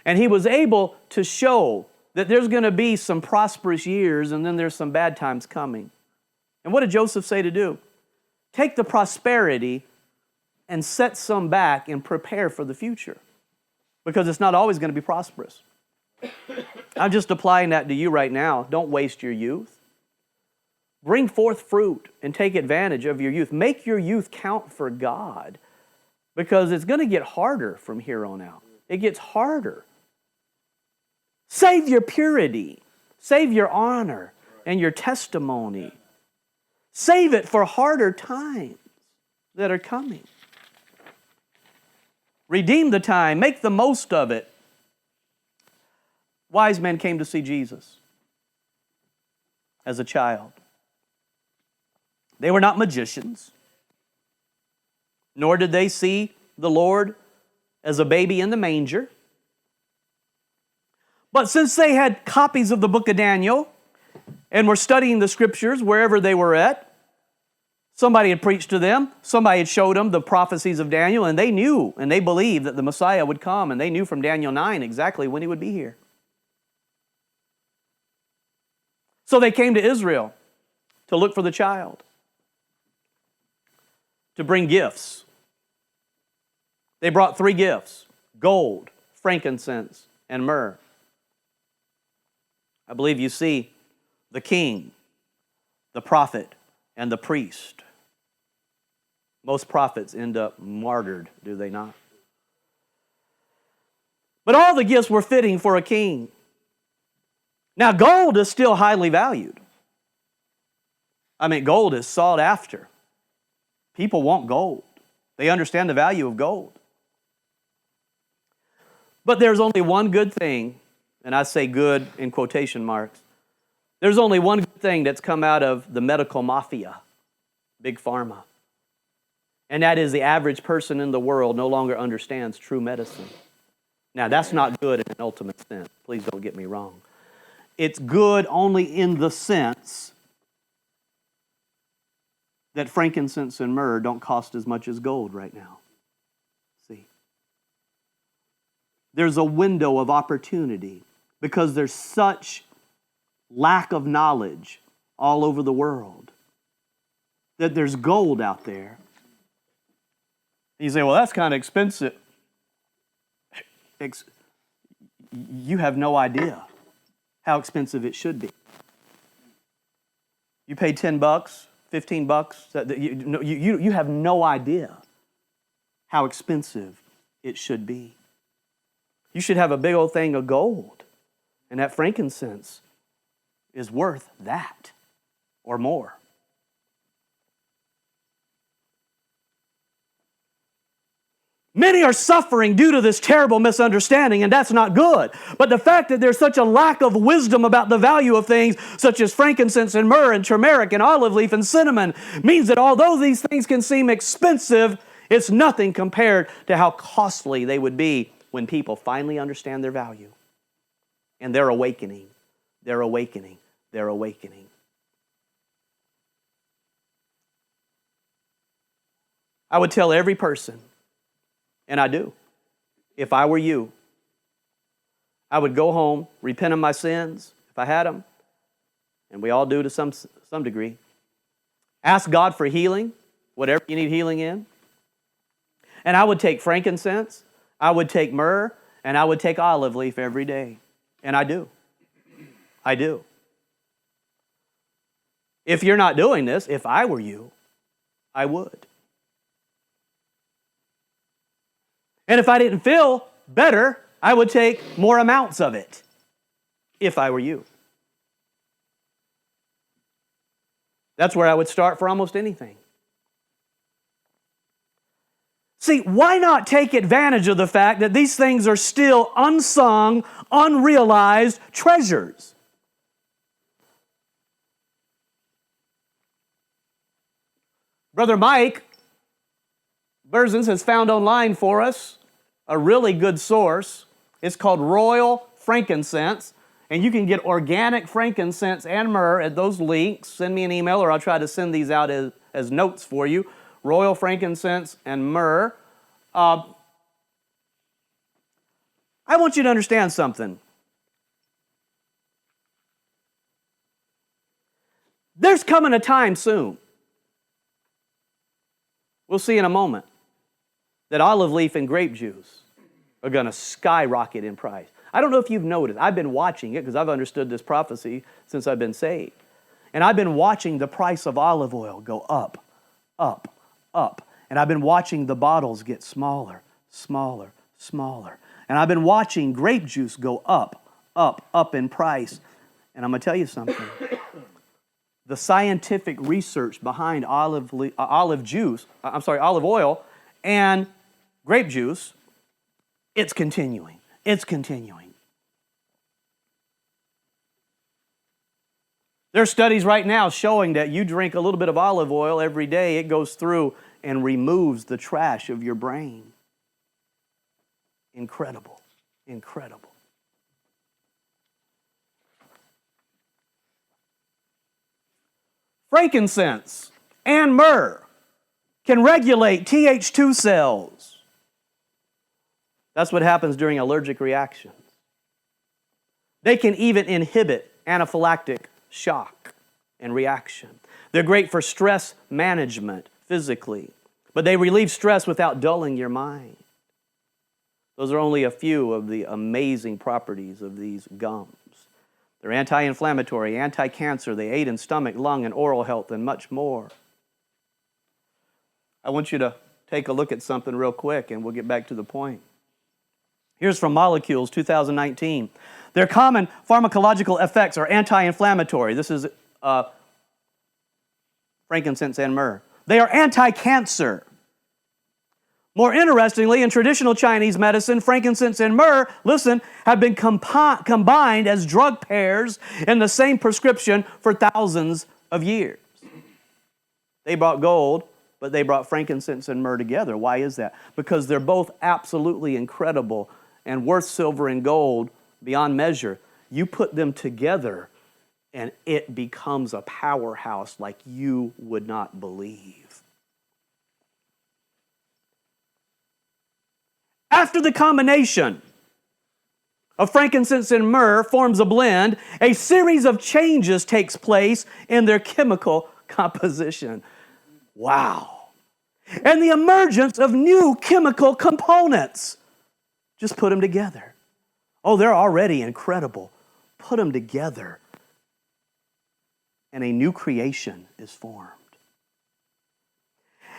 And he was able to show that there's going to be some prosperous years and then there's some bad times coming. And what did Joseph say to do? Take the prosperity and set some back and prepare for the future. Because it's not always going to be prosperous. I'm just applying that to you right now. Don't waste your youth. Bring forth fruit and take advantage of your youth. Make your youth count for God, because it's going to get harder from here on out. It gets harder. Save your purity. Save your honor and your testimony. Save it for harder times that are coming. Redeem the time. Make the most of it. Wise men came to see Jesus as a child. They were not magicians, nor did they see the Lord as a baby in the manger. But since they had copies of the book of Daniel and were studying the scriptures wherever they were at, somebody had preached to them, somebody had showed them the prophecies of Daniel, and they knew and they believed that the Messiah would come, and they knew from Daniel 9 exactly when he would be here. So they came to Israel to look for the child, to bring gifts. They brought 3 gifts: gold, frankincense, and myrrh. I believe you see the king, the prophet, and the priest. Most prophets end up martyred, do they not? But all the gifts were fitting for a king. Now, gold is still highly valued. I mean, gold is sought after. People want gold. They understand the value of gold. But there's only one good thing, and I say good in quotation marks. There's only one good thing that's come out of the medical mafia, Big Pharma. And that is the average person in the world no longer understands true medicine. Now, that's not good in an ultimate sense. Please don't get me wrong. It's good only in the sense that frankincense and myrrh don't cost as much as gold right now. See? There's a window of opportunity because there's such lack of knowledge all over the world that there's gold out there. You say, well, that's kind of expensive. You have no idea how expensive it should be. You pay $10, $15, you have no idea how expensive it should be. You should have a big old thing of gold, and that frankincense is worth that or more. Many are suffering due to this terrible misunderstanding, and that's not good. But the fact that there's such a lack of wisdom about the value of things such as frankincense and myrrh and turmeric and olive leaf and cinnamon means that although these things can seem expensive, it's nothing compared to how costly they would be when people finally understand their value. And they're awakening. They're awakening. They're awakening. I would tell every person, and I do, if I were you, I would go home, repent of my sins, if I had them, and we all do to some degree. Ask God for healing, whatever you need healing in. And I would take frankincense, I would take myrrh, and I would take olive leaf every day. And I do. I do. If you're not doing this, if I were you, I would. And if I didn't feel better, I would take more amounts of it, if I were you. That's where I would start for almost anything. See, why not take advantage of the fact that these things are still unsung, unrealized treasures? Brother Mike Berzins has found online for us a really good source. It's called Royal Frankincense, and you can get organic frankincense and myrrh at those links. Send me an email, or I'll try to send these out as notes for you. Royal frankincense and myrrh. I want you to understand something. There's coming a time soon, we'll see in a moment, that olive leaf and grape juice are going to skyrocket in price. I don't know if you've noticed. I've been watching it because I've understood this prophecy since I've been saved. And I've been watching the price of olive oil go up, up, up. And I've been watching the bottles get smaller, smaller, smaller. And I've been watching grape juice go up, up, up in price. And I'm going to tell you something. The scientific research behind olive oil and grape juice, it's continuing. It's continuing. There are studies right now showing that you drink a little bit of olive oil every day, it goes through and removes the trash of your brain. Incredible. Incredible. Frankincense and myrrh can regulate Th2 cells. That's what happens during allergic reactions. They can even inhibit anaphylactic shock and reaction. They're great for stress management physically, but they relieve stress without dulling your mind. Those are only a few of the amazing properties of these gums. They're anti-inflammatory, anti-cancer. They aid in stomach, lung, and oral health, and much more. I want you to take a look at something real quick, and we'll get back to the point. Here's from Molecules, 2019. Their common pharmacological effects are anti-inflammatory. This is frankincense and myrrh. They are anti-cancer. More interestingly, in traditional Chinese medicine, frankincense and myrrh, listen, have been combined as drug pairs in the same prescription for thousands of years. They brought gold, but they brought frankincense and myrrh together. Why is that? Because they're both absolutely incredible and worth silver and gold beyond measure. You put them together, and it becomes a powerhouse like you would not believe. After the combination of frankincense and myrrh forms a blend, a series of changes takes place in their chemical composition. Wow. And the emergence of new chemical components. Just put them together. Oh, they're already incredible. Put them together, and a new creation is formed.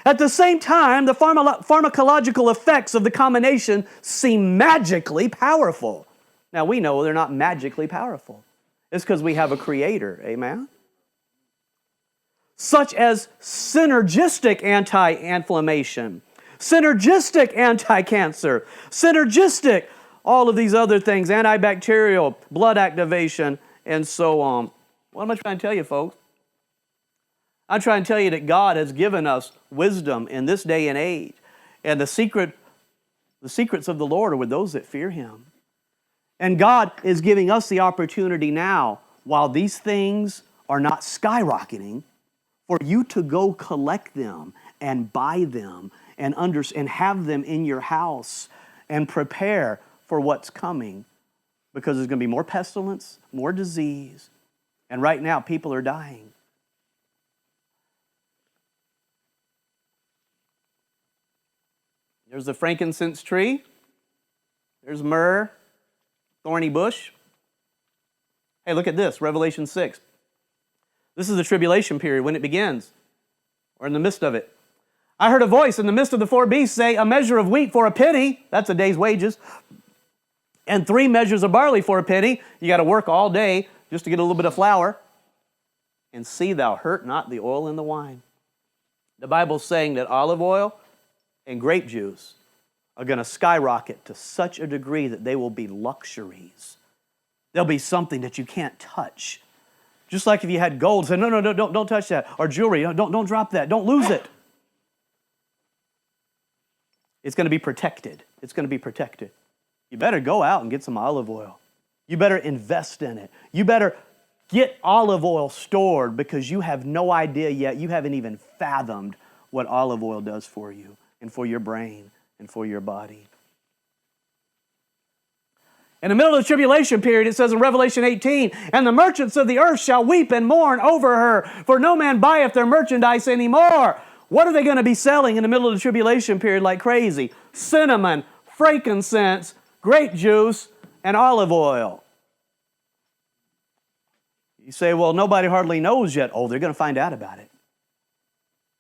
At the same time, the pharmacological effects of the combination seem magically powerful. Now, we know they're not magically powerful. It's because we have a creator, amen? Such as synergistic anti-inflammation, synergistic anti-cancer, synergistic, all of these other things, antibacterial, blood activation, and so on. What am I trying to tell you, folks? I'm trying to tell you that God has given us wisdom in this day and age. And the secrets of the Lord are with those that fear Him. And God is giving us the opportunity now, while these things are not skyrocketing, for you to go collect them and buy them and have them in your house and prepare for what's coming. Because there's going to be more pestilence, more disease. And right now, people are dying. There's the frankincense tree. There's myrrh, thorny bush. Hey, look at this, Revelation 6. This is the tribulation period when it begins, or in the midst of it. I heard a voice in the midst of the four beasts say, a measure of wheat for a penny, that's a day's wages, and 3 measures of barley for a penny. You got to work all day just to get a little bit of flour. And see thou hurt not the oil and the wine. The Bible's saying that olive oil and grape juice are going to skyrocket to such a degree that they will be luxuries. They'll be something that you can't touch. Just like if you had gold, say, no, don't touch that. Or jewelry, don't drop that. Don't lose it. It's going to be protected. It's going to be protected. You better go out and get some olive oil. You better invest in it. You better get olive oil stored, because you have no idea yet. You haven't even fathomed what olive oil does for you and for your brain and for your body. In the middle of the tribulation period, it says in Revelation 18, and the merchants of the earth shall weep and mourn over her, for no man buyeth their merchandise anymore. What are they going to be selling in the middle of the tribulation period like crazy? Cinnamon, frankincense, grape juice, and olive oil. You say, well, nobody hardly knows yet. Oh, they're going to find out about it.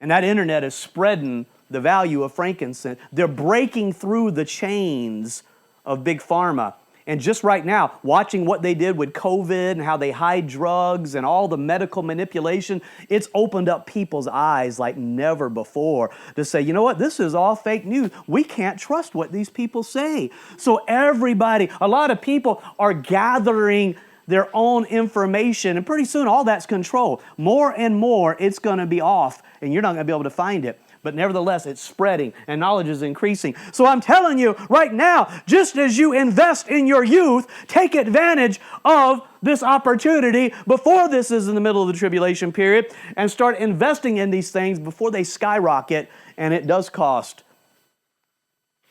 And that internet is spreading the value of frankincense. They're breaking through the chains of big pharma. And just right now, watching what they did with COVID and how they hide drugs and all the medical manipulation, it's opened up people's eyes like never before to say, you know what, this is all fake news. We can't trust what these people say. So everybody, a lot of people are gathering their own information, and pretty soon all that's controlled. More and more, it's going to be off, and you're not going to be able to find it. But nevertheless, it's spreading and knowledge is increasing. So I'm telling you right now, just as you invest in your youth, take advantage of this opportunity before this is in the middle of the tribulation period and start investing in these things before they skyrocket. And it does cost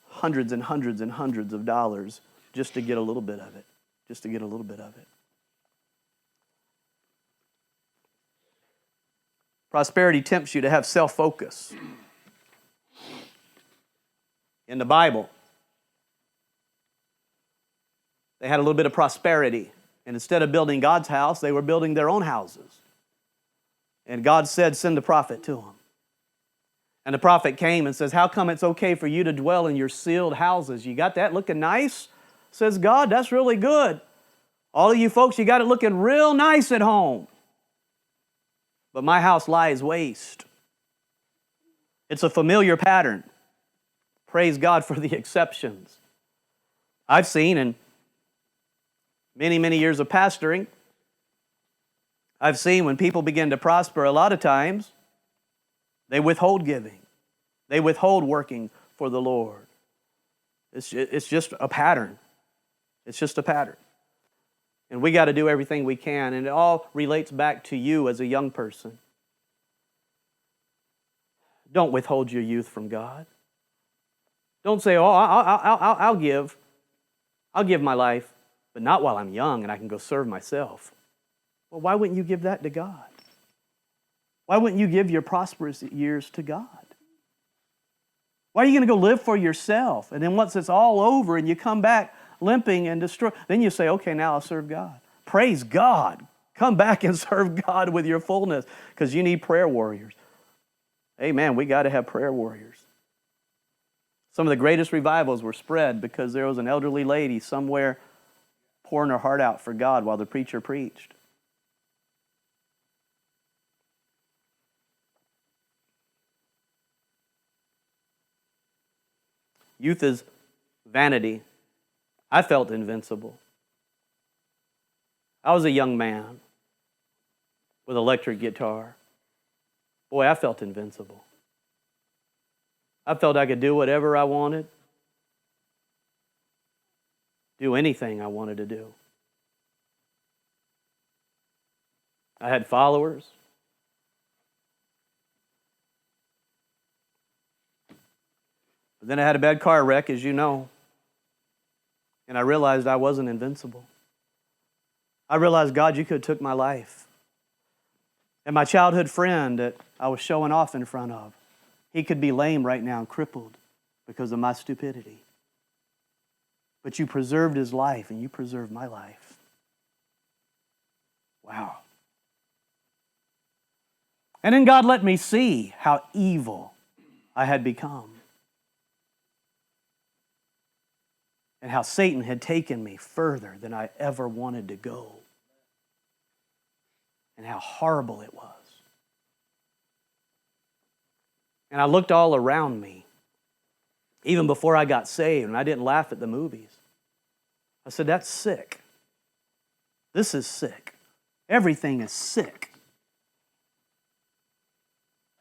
hundreds and hundreds and hundreds of dollars just to get a little bit of it. Just to get a little bit of it. Prosperity tempts you to have self-focus. In the Bible, they had a little bit of prosperity. And instead of building God's house, they were building their own houses. And God said, send the prophet to them. And the prophet came and says, how come it's okay for you to dwell in your sealed houses? You got that looking nice? Says God, that's really good. All of you folks, you got it looking real nice at home. But my house lies waste. It's a familiar pattern. Praise God for the exceptions. I've seen in many, many years of pastoring, I've seen when people begin to prosper, a lot of times, they withhold giving. They withhold working for the Lord. It's just a pattern. It's just a pattern. And we got to do everything we can. And it all relates back to you as a young person. Don't withhold your youth from God. Don't say, oh, I'll give. I'll give my life, but not while I'm young and I can go serve myself. Well, why wouldn't you give that to God? Why wouldn't you give your prosperous years to God? Why are you going to go live for yourself? And then once it's all over and you come back limping and destroyed, then you say, okay, now I'll serve God. Praise God. Come back and serve God with your fullness because you need prayer warriors. Amen. We got to have prayer warriors. Some of the greatest revivals were spread because there was an elderly lady somewhere pouring her heart out for God while the preacher preached. Youth is vanity. I felt invincible. I was a young man with an electric guitar. Boy, I felt invincible. I felt I could do whatever I wanted, do anything I wanted to do. I had followers. But then I had a bad car wreck, as you know, and I realized I wasn't invincible. I realized, God, you could have took my life. And my childhood friend that I was showing off in front of, he could be lame right now and crippled because of my stupidity. But you preserved his life and you preserved my life. Wow. And then God let me see how evil I had become. And how Satan had taken me further than I ever wanted to go. And how horrible it was. And I looked all around me, even before I got saved, and I didn't laugh at the movies. I said, that's sick. This is sick. Everything is sick.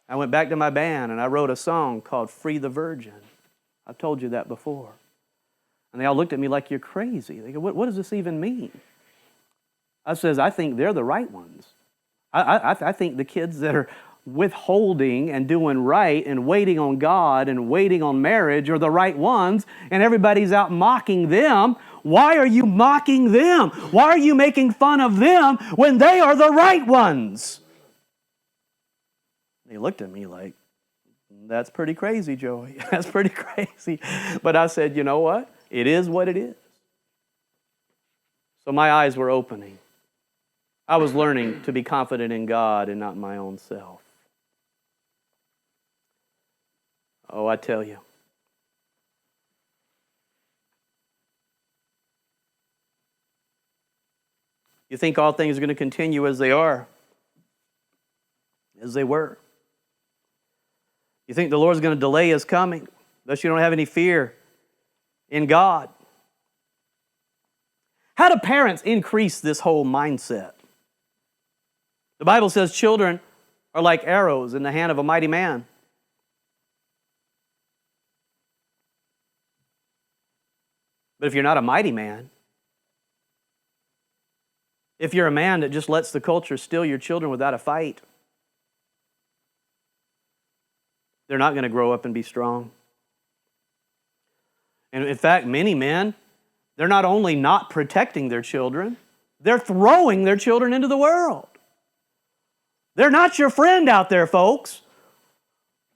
I went back to my band and I wrote a song called Free the Virgin. I've told you that before. And they all looked at me like, you're crazy. They go, what does this even mean? I says, I think they're the right ones. I think the kids that are withholding and doing right and waiting on God and waiting on marriage are the right ones, and everybody's out mocking them. Why are you mocking them? Why are you making fun of them when they are the right ones? They looked at me like, that's pretty crazy, Joey. That's pretty crazy. But I said, you know what? It is what it is. So my eyes were opening. I was learning to be confident in God and not my own self. Oh, I tell you. You think all things are going to continue as they are, as they were. You think the Lord's going to delay His coming, thus you don't have any fear in God. How do parents increase this whole mindset? The Bible says children are like arrows in the hand of a mighty man. But if you're not a mighty man, if you're a man that just lets the culture steal your children without a fight, they're not going to grow up and be strong. And in fact, many men, they're not only not protecting their children, they're throwing their children into the world. They're not your friend out there, folks.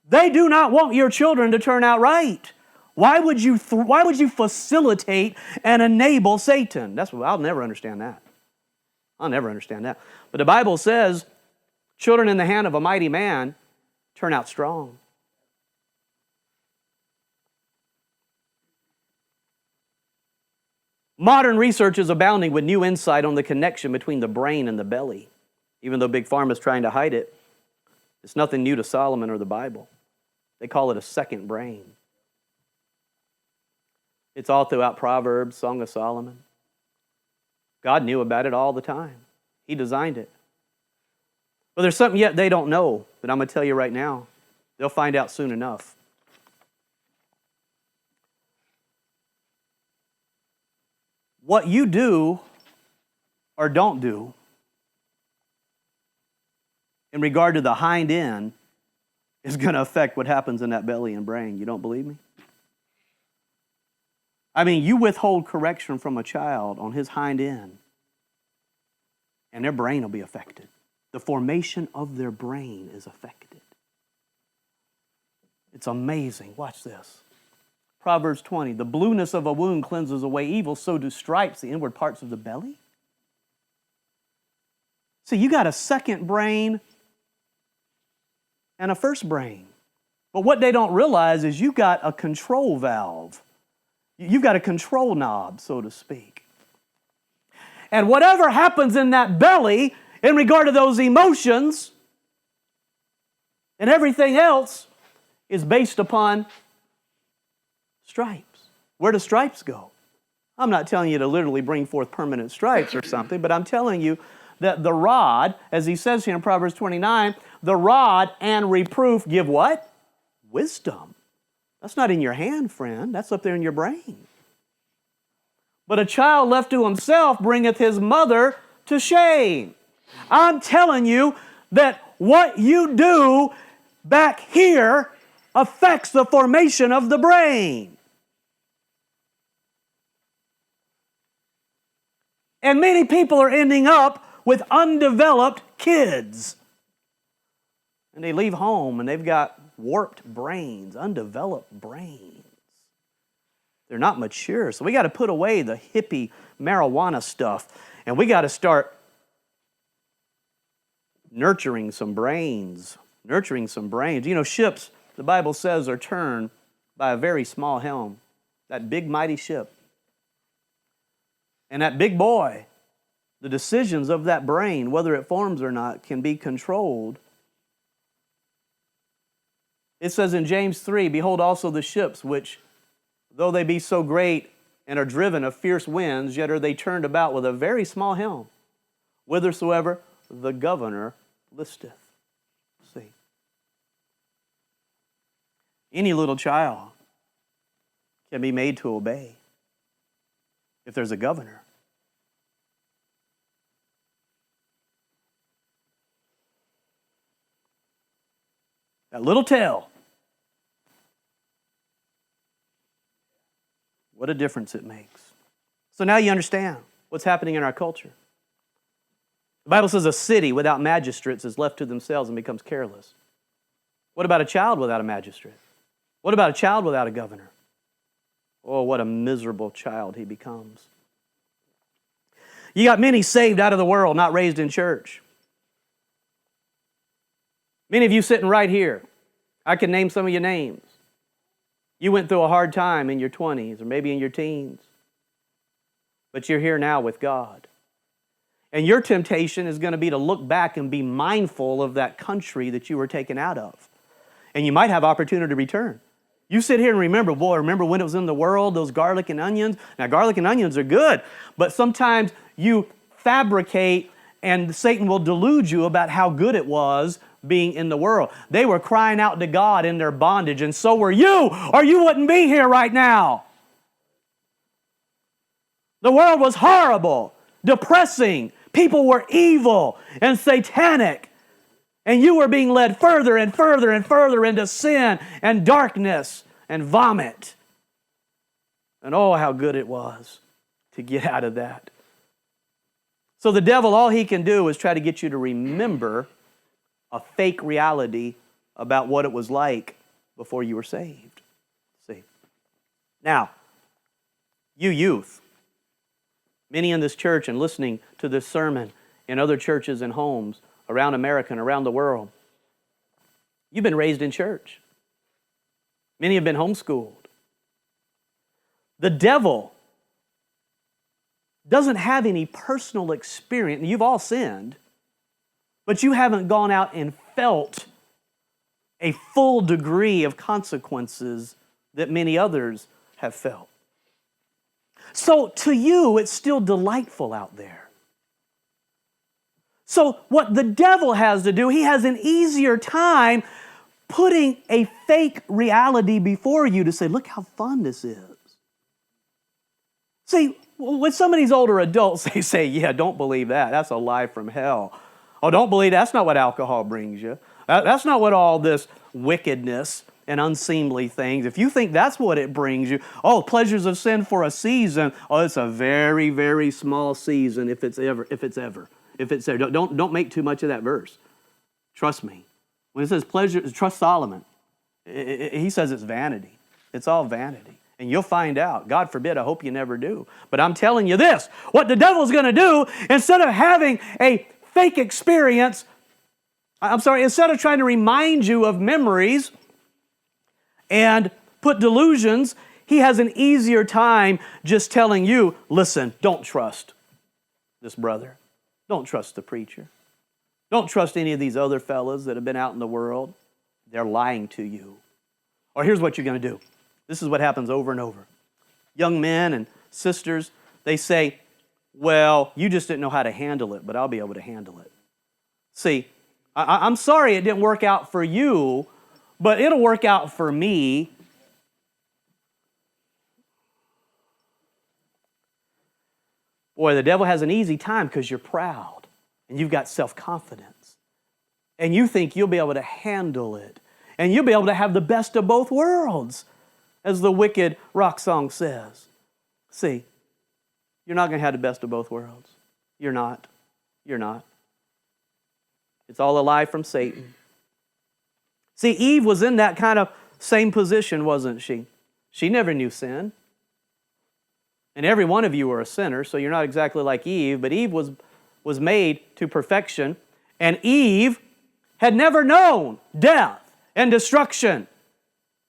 They do not want your children to turn out right. Why would you facilitate and enable Satan? I'll never understand that. I'll never understand that. But the Bible says, children in the hand of a mighty man turn out strong. Modern research is abounding with new insight on the connection between the brain and the belly. Even though Big Pharma is trying to hide it, it's nothing new to Solomon or the Bible. They call it a second brain. It's all throughout Proverbs, Song of Solomon. God knew about it all the time. He designed it. But there's something yet they don't know that I'm going to tell you right now. They'll find out soon enough. What you do or don't do in regard to the hind end is going to affect what happens in that belly and brain. You don't believe me? I mean, you withhold correction from a child on his hind end, and their brain will be affected. The formation of their brain is affected. It's amazing. Watch this. Proverbs 20, the blueness of a wound cleanses away evil, so do stripes the inward parts of the belly. So you got a second brain and a first brain. But what they don't realize is you've got a control valve. You've got a control knob, so to speak. And whatever happens in that belly in regard to those emotions and everything else is based upon stripes. Where do stripes go? I'm not telling you to literally bring forth permanent stripes or something, but I'm telling you that the rod, as he says here in Proverbs 29, the rod and reproof give what? Wisdom. That's not in your hand, friend. That's up there in your brain. But a child left to himself bringeth his mother to shame. I'm telling you that what you do back here affects the formation of the brain. And many people are ending up with undeveloped kids. And they leave home and they've got warped brains, undeveloped brains. They're not mature. So we got to put away the hippie marijuana stuff and we got to start nurturing some brains. You know, ships, the Bible says, are turned by a very small helm. That big mighty ship. And that big boy, the decisions of that brain, whether it forms or not, can be controlled. It says in James 3, behold also the ships, which, though they be so great and are driven of fierce winds, yet are they turned about with a very small helm, whithersoever the governor listeth. See. Any little child can be made to obey if there's a governor. That little tail. What a difference it makes. So now you understand what's happening in our culture. The Bible says a city without magistrates is left to themselves and becomes careless. What about a child without a magistrate? What about a child without a governor? Oh, what a miserable child he becomes. You got many saved out of the world, not raised in church. Many of you sitting right here, I can name some of your names. You went through a hard time in your 20s or maybe in your teens, but you're here now with God. And your temptation is going to be to look back and be mindful of that country that you were taken out of. And you might have opportunity to return. You sit here and remember when it was in the world, those garlic and onions. Now, garlic and onions are good, but sometimes you fabricate and Satan will delude you about how good it was being in the world. They were crying out to God in their bondage, and so were you, or you wouldn't be here right now. The world was horrible, depressing. People were evil and satanic. And you were being led further and further and further into sin and darkness and vomit. And oh, how good it was to get out of that. So the devil, all he can do is try to get you to remember a fake reality about what it was like before you were saved. See? Now, you youth, many in this church and listening to this sermon in other churches and homes around America and around the world, you've been raised in church. Many have been homeschooled. The devil doesn't have any personal experience. You've all sinned, but you haven't gone out and felt a full degree of consequences that many others have felt. So to you, it's still delightful out there. So what the devil has to do, he has an easier time putting a fake reality before you to say, look how fun this is. See, when some of these older adults, they say, yeah, don't believe that. That's a lie from hell. Oh, don't believe that's not what alcohol brings you. That's not what all this wickedness and unseemly things. If you think that's what it brings you, oh, pleasures of sin for a season. Oh, it's a very, very small season if it's ever. Don't make too much of that verse. Trust me. When it says pleasure, trust Solomon. He says it's vanity. It's all vanity. And you'll find out. God forbid, I hope you never do. But I'm telling you this, what the devil's going to do, instead of having a fake experience, instead of trying to remind you of memories and put delusions, he has an easier time just telling you, listen, don't trust this brother. Don't trust the preacher. Don't trust any of these other fellas that have been out in the world. They're lying to you. Or here's what you're going to do. This is what happens over and over. Young men and sisters, they say, well, you just didn't know how to handle it, but I'll be able to handle it. See, I'm sorry it didn't work out for you, but it'll work out for me. Boy, the devil has an easy time because you're proud and you've got self-confidence. And you think you'll be able to handle it. And you'll be able to have the best of both worlds, as the wicked rock song says. See, you're not going to have the best of both worlds. You're not. You're not. It's all a lie from Satan. See, Eve was in that kind of same position, wasn't she? She never knew sin. And every one of you are a sinner, so you're not exactly like Eve, but Eve was made to perfection, and Eve had never known death and destruction.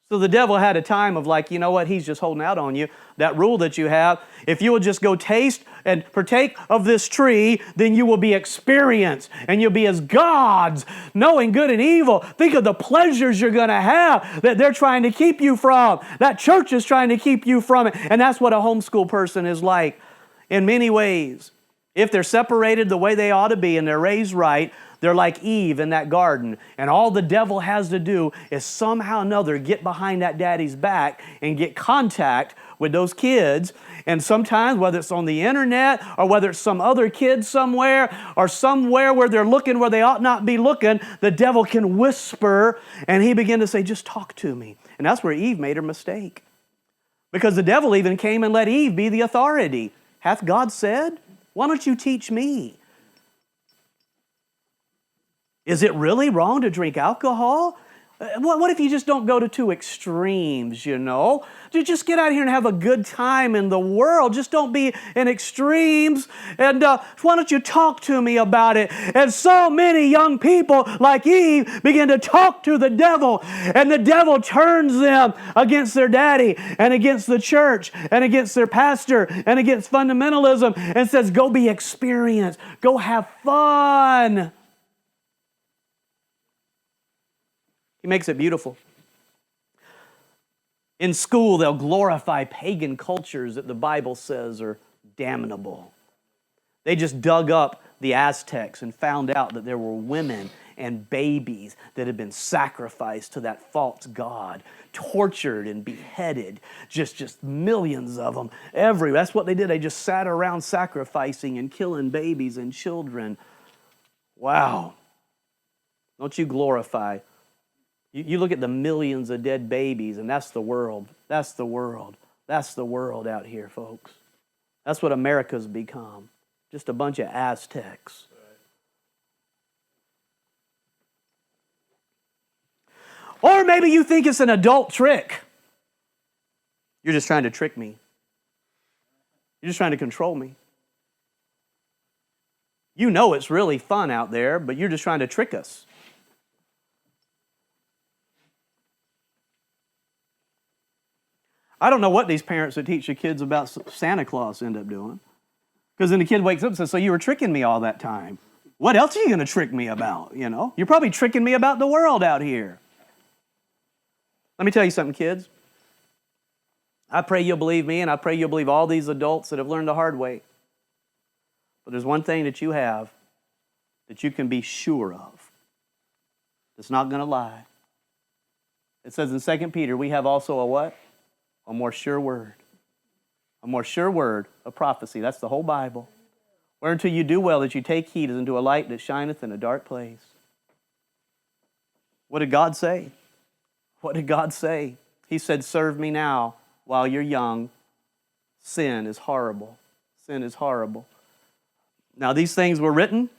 So the devil had a time of like, you know what, he's just holding out on you. That rule that you have, if you will just go taste and partake of this tree, then you will be experienced and you'll be as gods, knowing good and evil. Think of the pleasures you're going to have that they're trying to keep you from. That church is trying to keep you from it. And that's what a homeschool person is like in many ways. If they're separated the way they ought to be and they're raised right, they're like Eve in that garden. And all the devil has to do is somehow or another get behind that daddy's back and get contact with those kids. And sometimes, whether it's on the internet or whether it's some other kid somewhere or somewhere where they're looking where they ought not be looking, the devil can whisper and he began to say, just talk to me. And that's where Eve made her mistake. Because the devil even came and let Eve be the authority. Hath God said? Why don't you teach me? Is it really wrong to drink alcohol? What if you just don't go to two extremes, you know? Just get out here and have a good time in the world. Just don't be in extremes. And why don't you talk to me about it? And so many young people like Eve begin to talk to the devil. And the devil turns them against their daddy and against the church and against their pastor and against fundamentalism and says, go be experienced. Go have fun. He makes it beautiful. In school, they'll glorify pagan cultures that the Bible says are damnable. They just dug up the Aztecs and found out that there were women and babies that had been sacrificed to that false god, tortured and beheaded, just millions of them. That's what they did. They just sat around sacrificing and killing babies and children. Wow. Don't you glorify? You look at the millions of dead babies, and that's the world. That's the world. That's the world out here, folks. That's what America's become. Just a bunch of Aztecs. Or maybe you think it's an adult trick. You're just trying to trick me. You're just trying to control me. You know it's really fun out there, but you're just trying to trick us. I don't know what these parents that teach their kids about Santa Claus end up doing. Because then the kid wakes up and says, so you were tricking me all that time. What else are you going to trick me about, you know? You're probably tricking me about the world out here. Let me tell you something, kids. I pray you'll believe me, and I pray you'll believe all these adults that have learned the hard way. But there's one thing that you have that you can be sure of. It's not going to lie. It says in 2 Peter, we have also a what? A more sure word. A more sure word of prophecy. That's the whole Bible. Whereunto you do well that you take heed as unto a light that shineth in a dark place. What did God say? What did God say? He said, serve me now while you're young. Sin is horrible. Sin is horrible. Now these things were written.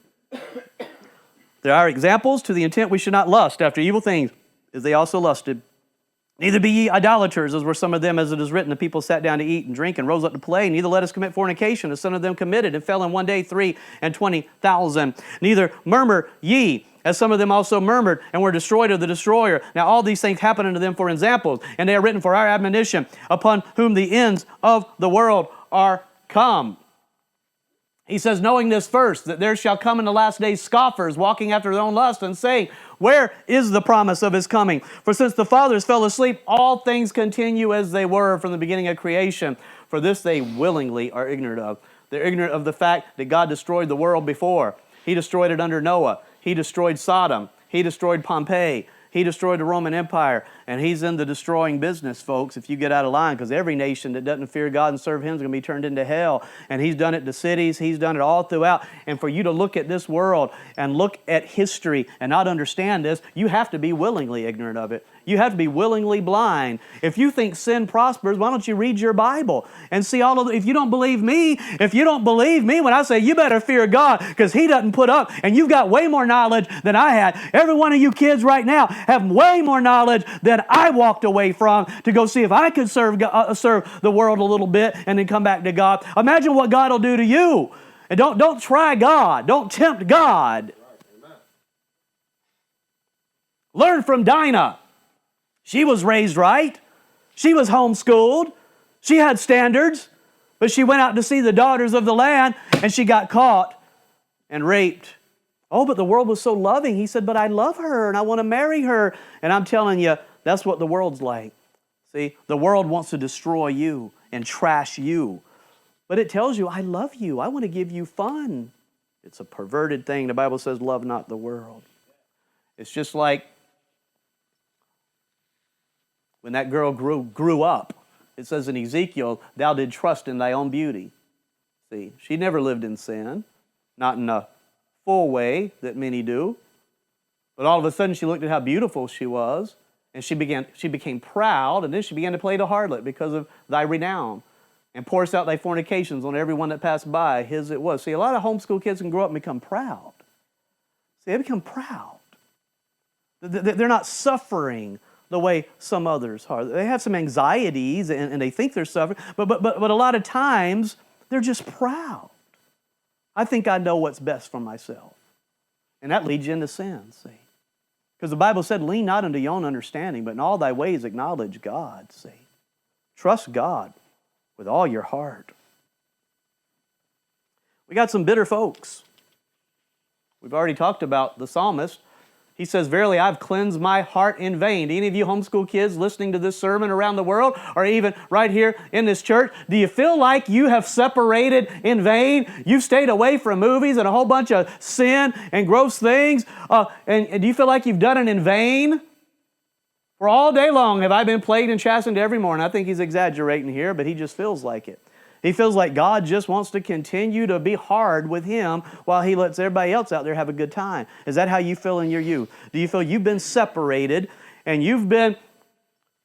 There are examples to the intent we should not lust after evil things, as they also lusted. Neither be ye idolaters, as were some of them, as it is written, the people sat down to eat and drink and rose up to play. Neither let us commit fornication, as some of them committed, and fell in one day 23,000. Neither murmur ye, as some of them also murmured, and were destroyed of the destroyer. Now all these things happen unto them for examples, and they are written for our admonition, upon whom the ends of the world are come. He says, knowing this first, that there shall come in the last days scoffers, walking after their own lust, and saying, where is the promise of his coming? For since the fathers fell asleep, all things continue as they were from the beginning of creation. For this they willingly are ignorant of. They're ignorant of the fact that God destroyed the world before. He destroyed it under Noah. He destroyed Sodom. He destroyed Pompeii. He destroyed the Roman Empire, and he's in the destroying business, folks, if you get out of line, because every nation that doesn't fear God and serve him is going to be turned into hell. And he's done it to cities. He's done it all throughout. And for you to look at this world and look at history and not understand this, you have to be willingly ignorant of it. You have to be willingly blind. If you think sin prospers, why don't you read your Bible and see all of the, if you don't believe me when I say you better fear God because he doesn't put up, and you've got way more knowledge than I had. Every one of you kids right now have way more knowledge than I walked away from to go see if I could serve the world a little bit and then come back to God. Imagine what God will do to you. And don't try God. Don't tempt God. Learn from Dinah. She was raised right. She was homeschooled. She had standards. But she went out to see the daughters of the land, and she got caught and raped. Oh, but the world was so loving. He said, but I love her, and I want to marry her. And I'm telling you, that's what the world's like. See, the world wants to destroy you and trash you. But it tells you, I love you. I want to give you fun. It's a perverted thing. The Bible says, love not the world. It's just like when that girl grew up, it says in Ezekiel, thou did trust in thy own beauty. See, she never lived in sin, not in a full way that many do. But all of a sudden she looked at how beautiful she was, and she became proud, and then she began to play the harlot because of thy renown, and pourest out thy fornications on everyone that passed by, his it was. See, a lot of homeschool kids can grow up and become proud. See, they become proud. They're not suffering the way some others are. They have some anxieties and they think they're suffering, but a lot of times they're just proud. I think I know what's best for myself. And that leads you into sin, see. Because the Bible said, lean not unto your own understanding, but in all thy ways acknowledge God, see. Trust God with all your heart. We got some bitter folks. We've already talked about the psalmist. He says, verily, I've cleansed my heart in vain. Do any of you homeschool kids listening to this sermon around the world, or even right here in this church, do you feel like you have separated in vain? You've stayed away from movies and a whole bunch of sin and gross things, and do you feel like you've done it in vain? For all day long have I been plagued and chastened every morning. I think he's exaggerating here, but he just feels like it. He feels like God just wants to continue to be hard with him while he lets everybody else out there have a good time. Is that how you feel in your youth? Do you feel you've been separated and you've been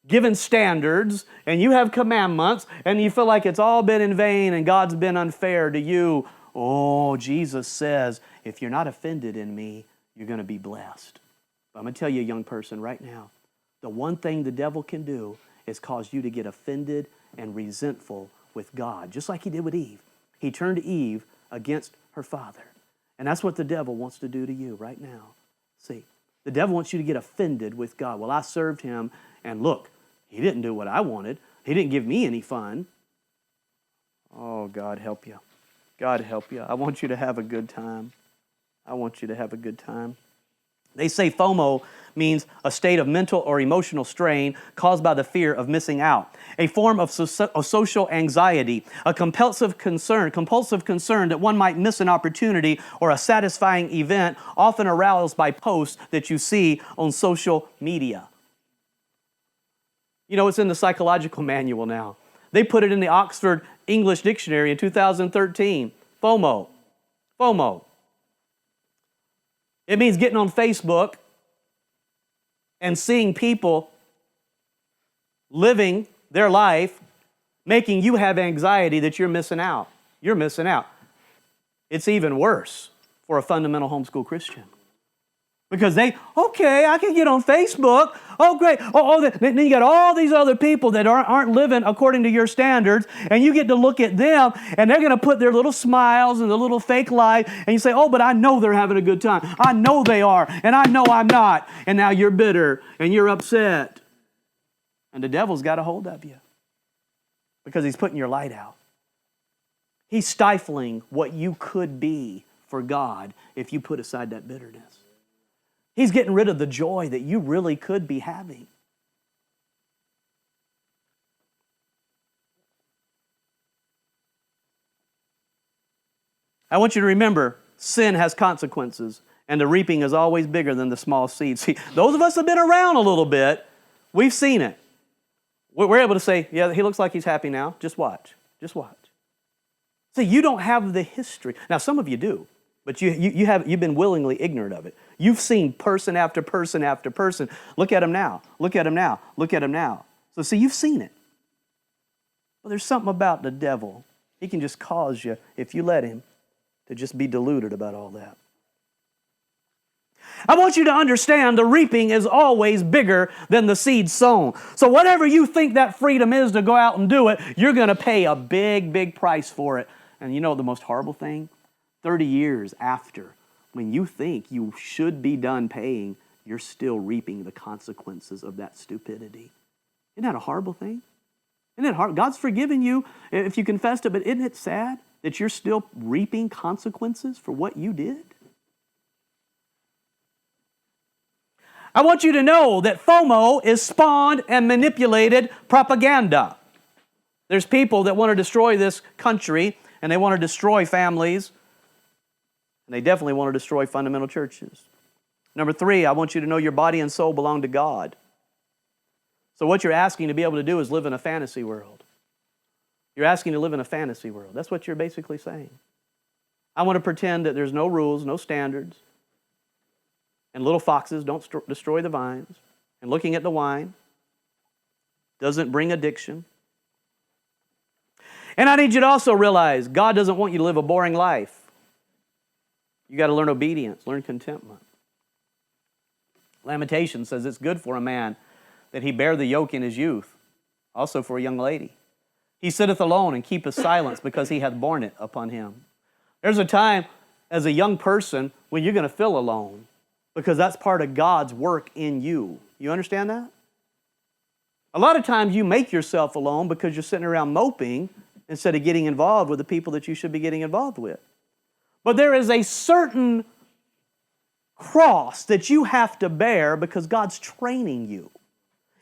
given standards and you have commandments and you feel like it's all been in vain and God's been unfair to you? Oh, Jesus says, if you're not offended in me, you're going to be blessed. But I'm going to tell you, young person, right now, the one thing the devil can do is cause you to get offended and resentful with God, just like he did with Eve. He turned Eve against her father. And that's what the devil wants to do to you right now. See, the devil wants you to get offended with God. Well, I served him, and look, he didn't do what I wanted. He didn't give me any fun. Oh, God help you. God help you. I want you to have a good time. I want you to have a good time. They say FOMO means a state of mental or emotional strain caused by the fear of missing out, a form of social anxiety, a compulsive concern that one might miss an opportunity or a satisfying event, often aroused by posts that you see on social media. You know, it's in the psychological manual now. They put it in the Oxford English Dictionary in 2013. FOMO. FOMO. It means getting on Facebook and seeing people living their life, making you have anxiety that you're missing out. You're missing out. It's even worse for a fundamental homeschool Christian. Because I can get on Facebook. Oh, great. Then you got all these other people that aren't living according to your standards, and you get to look at them, and they're going to put their little smiles and the little fake life, and you say, oh, but I know they're having a good time. I know they are, and I know I'm not. And now you're bitter, and you're upset. And the devil's got a hold of you because he's putting your light out. He's stifling what you could be for God if you put aside that bitterness. He's getting rid of the joy that you really could be having. I want you to remember, sin has consequences, and the reaping is always bigger than the small seed. See, those of us who have been around a little bit, we've seen it. We're able to say, yeah, he looks like he's happy now. Just watch. Just watch. See, you don't have the history. Now, some of you do, but you've been willingly ignorant of it. You've seen person after person after person. Look at him now. Look at him now. Look at him now. So see, you've seen it. Well, there's something about the devil. He can just cause you, if you let him, to just be deluded about all that. I want you to understand the reaping is always bigger than the seed sown. So whatever you think that freedom is to go out and do it, you're going to pay a big, big price for it. And you know the most horrible thing? 30 years after, when you think you should be done paying, you're still reaping the consequences of that stupidity. Isn't that a horrible thing? Isn't that hard? God's forgiven you if you confessed it, but isn't it sad that you're still reaping consequences for what you did? I want you to know that FOMO is spawned and manipulated propaganda. There's people that want to destroy this country, and they want to destroy families, and they definitely want to destroy fundamental churches. Number 3, I want you to know your body and soul belong to God. So what you're asking to be able to do is live in a fantasy world. You're asking to live in a fantasy world. That's what you're basically saying. I want to pretend that there's no rules, no standards, and little foxes don't destroy the vines, and looking at the wine doesn't bring addiction. And I need you to also realize God doesn't want you to live a boring life. You got to learn obedience, learn contentment. Lamentations says it's good for a man that he bear the yoke in his youth, also for a young lady. He sitteth alone and keepeth silence because he hath borne it upon him. There's a time as a young person when you're going to feel alone because that's part of God's work in you. You understand that? A lot of times you make yourself alone because you're sitting around moping instead of getting involved with the people that you should be getting involved with. But there is a certain cross that you have to bear because God's training you.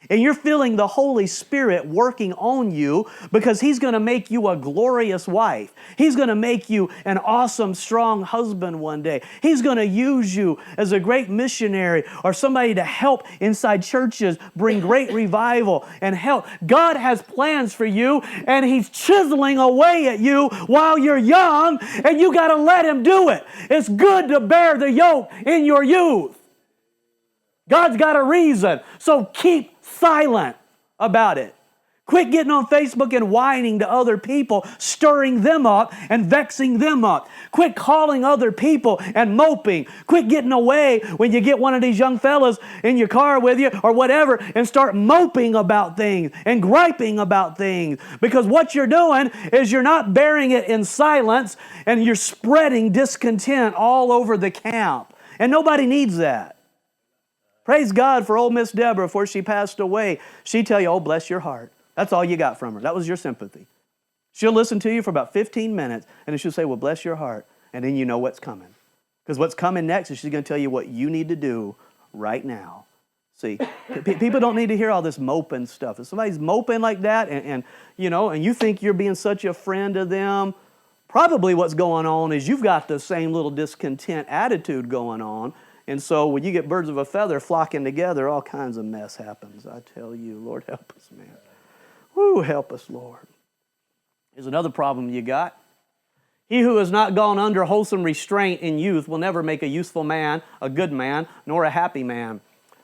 And you're feeling the Holy Spirit working on you because He's going to make you a glorious wife. He's going to make you an awesome, strong husband one day. He's going to use you as a great missionary or somebody to help inside churches bring great revival and help. God has plans for you, and He's chiseling away at you while you're young, and you got to let Him do it. It's good to bear the yoke in your youth. God's got a reason, so keep silent about it. Quit getting on Facebook and whining to other people, stirring them up and vexing them up. Quit calling other people and moping. Quit getting away when you get one of these young fellas in your car with you or whatever and start moping about things and griping about things. Because what you're doing is you're not bearing it in silence and you're spreading discontent all over the camp. And nobody needs that. Praise God for old Miss Deborah before she passed away. She'd tell you, oh, bless your heart. That's all you got from her. That was your sympathy. She'll listen to you for about 15 minutes, and then she'll say, well, bless your heart. And then you know what's coming. Because what's coming next is she's going to tell you what you need to do right now. See, people don't need to hear all this moping stuff. If somebody's moping like that and you think you're being such a friend to them, probably what's going on is you've got the same little discontent attitude going on. And so when you get birds of a feather flocking together, all kinds of mess happens. I tell you, Lord, help us, man. Woo, help us, Lord. Here's another problem you got. He who has not gone under wholesome restraint in youth will never make a useful man, a good man, nor a happy man.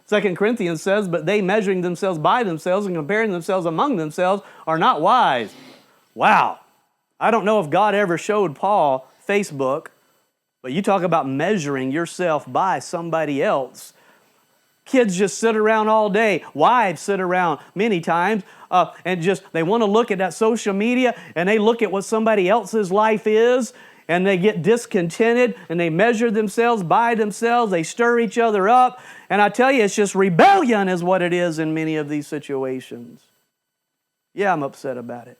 2 Corinthians says, but they measuring themselves by themselves and comparing themselves among themselves are not wise. Wow. I don't know if God ever showed Paul Facebook, but you talk about measuring yourself by somebody else. Kids just sit around all day. Wives sit around many times and they want to look at that social media and they look at what somebody else's life is and they get discontented and they measure themselves by themselves. They stir each other up. And I tell you, it's just rebellion is what it is in many of these situations. Yeah, I'm upset about it.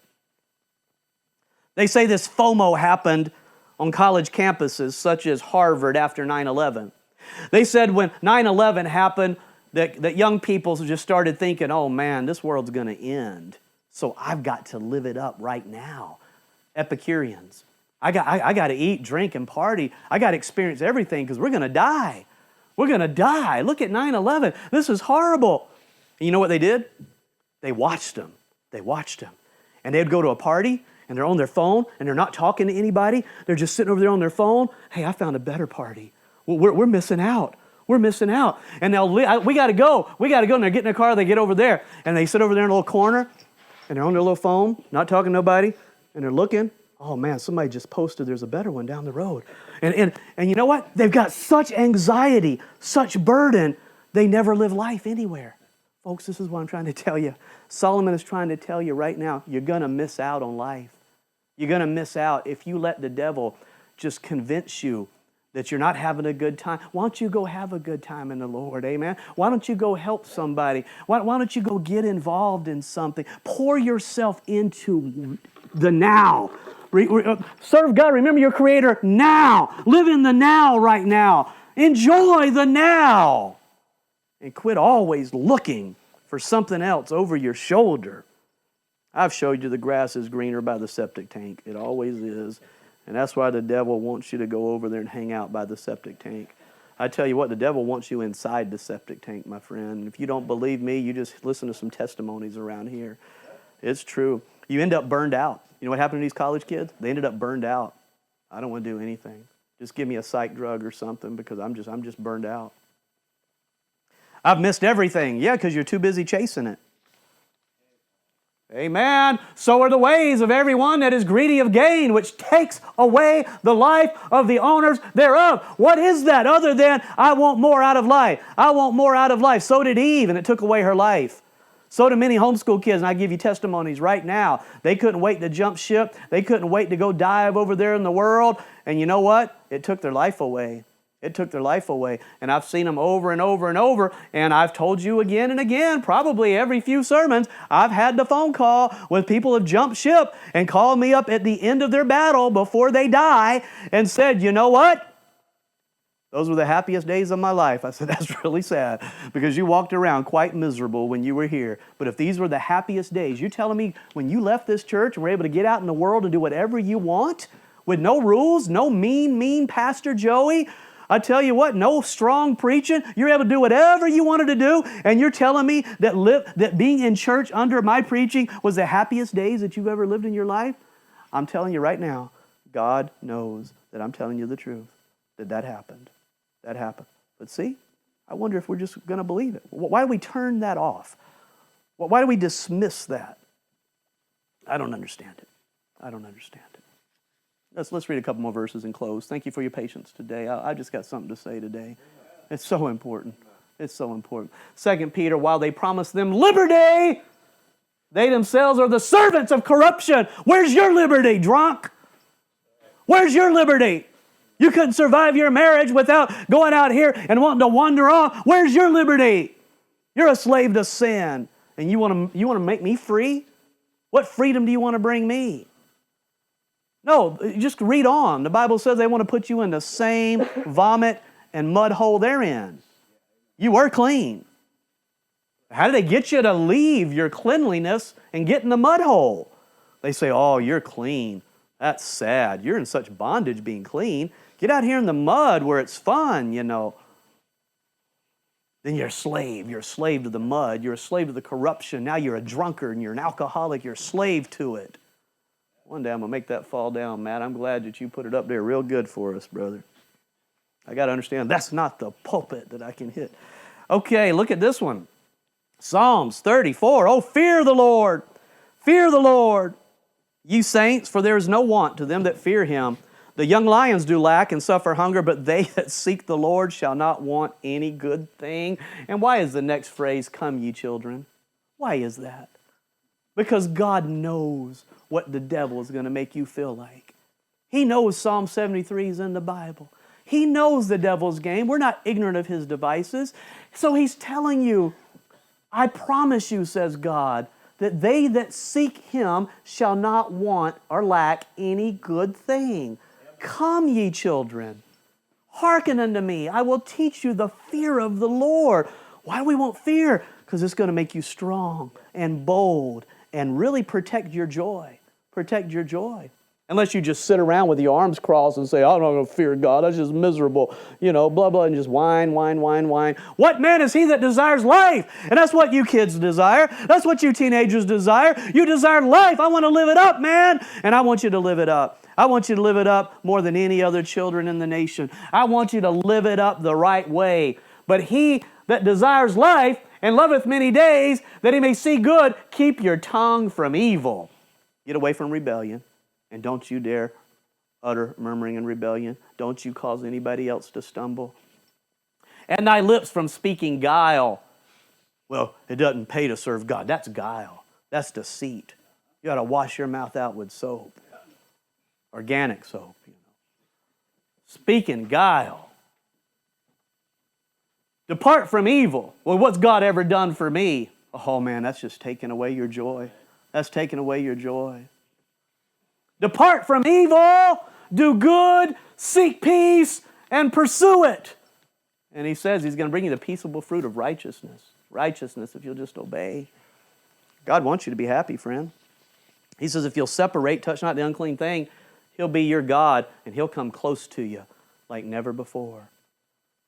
They say this FOMO happened on college campuses such as Harvard after 9/11. They said when 9/11 happened that young people just started thinking, oh man, this world's going to end. So I've got to live it up right now. Epicureans. I got to eat, drink, and party. I got to experience everything because we're going to die. We're going to die. Look at 9/11. This is horrible. And you know what they did? They watched them. They watched them. And they'd go to a party and they're on their phone, and they're not talking to anybody. They're just sitting over there on their phone. Hey, I found a better party. Well, we're missing out. We're missing out. And we got to go. We got to go. And they're getting in a car. They get over there, and they sit over there in a little corner, and they're on their little phone, not talking to nobody, and they're looking. Oh, man, somebody just posted there's a better one down the road. And you know what? They've got such anxiety, such burden, they never live life anywhere. Folks, this is what I'm trying to tell you. Solomon is trying to tell you right now, you're going to miss out on life. You're going to miss out if you let the devil just convince you that you're not having a good time. Why don't you go have a good time in the Lord, amen? Why don't you go help somebody? Why don't you go get involved in something? Pour yourself into the now. Serve God, remember your Creator now. Live in the now right now. Enjoy the now. And quit always looking for something else over your shoulder. I've showed you the grass is greener by the septic tank. It always is. And that's why the devil wants you to go over there and hang out by the septic tank. I tell you what, the devil wants you inside the septic tank, my friend. If you don't believe me, you just listen to some testimonies around here. It's true. You end up burned out. You know what happened to these college kids? They ended up burned out. I don't want to do anything. Just give me a psych drug or something because I'm just burned out. I've missed everything. Yeah, because you're too busy chasing it. Amen. So are the ways of everyone that is greedy of gain, which takes away the life of the owners thereof. What is that other than, I want more out of life? I want more out of life. So did Eve, and it took away her life. So do many homeschool kids, and I give you testimonies right now. They couldn't wait to jump ship. They couldn't wait to go dive over there in the world. And you know what? It took their life away. It took their life away. And I've seen them over and over and over. And I've told you again and again, probably every few sermons, I've had the phone call with people who have jumped ship and called me up at the end of their battle before they die and said, you know what? Those were the happiest days of my life. I said, that's really sad because you walked around quite miserable when you were here. But if these were the happiest days, you're telling me when you left this church and were able to get out in the world and do whatever you want with no rules, no mean Pastor Joey, I tell you what, no strong preaching. You're able to do whatever you wanted to do, and you're telling me that being in church under my preaching was the happiest days that you've ever lived in your life? I'm telling you right now, God knows that I'm telling you the truth, that happened. That happened. But see, I wonder if we're just going to believe it. Why do we turn that off? Why do we dismiss that? I don't understand it. I don't understand it. Let's read a couple more verses and close. Thank you for your patience today. I just got something to say today. It's so important. It's so important. 2 Peter, while they promise them liberty, they themselves are the servants of corruption. Where's your liberty, drunk? Where's your liberty? You couldn't survive your marriage without going out here and wanting to wander off. Where's your liberty? You're a slave to sin. And you want to make me free? What freedom do you want to bring me? No, just read on. The Bible says they want to put you in the same vomit and mud hole they're in. You were clean. How did they get you to leave your cleanliness and get in the mud hole? They say, oh, you're clean. That's sad. You're in such bondage being clean. Get out here in the mud where it's fun, you know. Then you're a slave. You're a slave to the mud. You're a slave to the corruption. Now you're a drunkard and you're an alcoholic. You're a slave to it. One day I'm going to make that fall down, Matt. I'm glad that you put it up there real good for us, brother. I got to understand that's not the pulpit that I can hit. Okay, look at this one. Psalms 34. Oh, fear the Lord. Fear the Lord, you saints, for there is no want to them that fear Him. The young lions do lack and suffer hunger, but they that seek the Lord shall not want any good thing. And why is the next phrase, come ye children? Why is that? Because God knows what the devil is going to make you feel like. He knows Psalm 73 is in the Bible. He knows the devil's game. We're not ignorant of his devices. So He's telling you, I promise you, says God, that they that seek Him shall not want or lack any good thing. Come, ye children, hearken unto me. I will teach you the fear of the Lord. Why do we want fear? Because it's going to make you strong and bold and really protect your joy. Protect your joy. Unless you just sit around with your arms crossed and say, I'm not going to fear God. That's just miserable. You know, blah, blah, and just whine. What man is he that desires life? And that's what you kids desire. That's what you teenagers desire. You desire life. I want to live it up, man. And I want you to live it up. I want you to live it up more than any other children in the nation. I want you to live it up the right way. But he that desires life and loveth many days, that he may see good, keep your tongue from evil. Get away from rebellion. And don't you dare utter murmuring and rebellion. Don't you cause anybody else to stumble. And thy lips from speaking guile. Well, it doesn't pay to serve God. That's guile. That's deceit. You got to wash your mouth out with soap. Organic soap, you know. Speaking guile. Depart from evil. Well, what's God ever done for me? Oh man, that's just taking away your joy. That's taking away your joy. Depart from evil, do good, seek peace, and pursue it. And He says He's going to bring you the peaceable fruit of righteousness. Righteousness if you'll just obey. God wants you to be happy, friend. He says if you'll separate, touch not the unclean thing, He'll be your God and He'll come close to you like never before.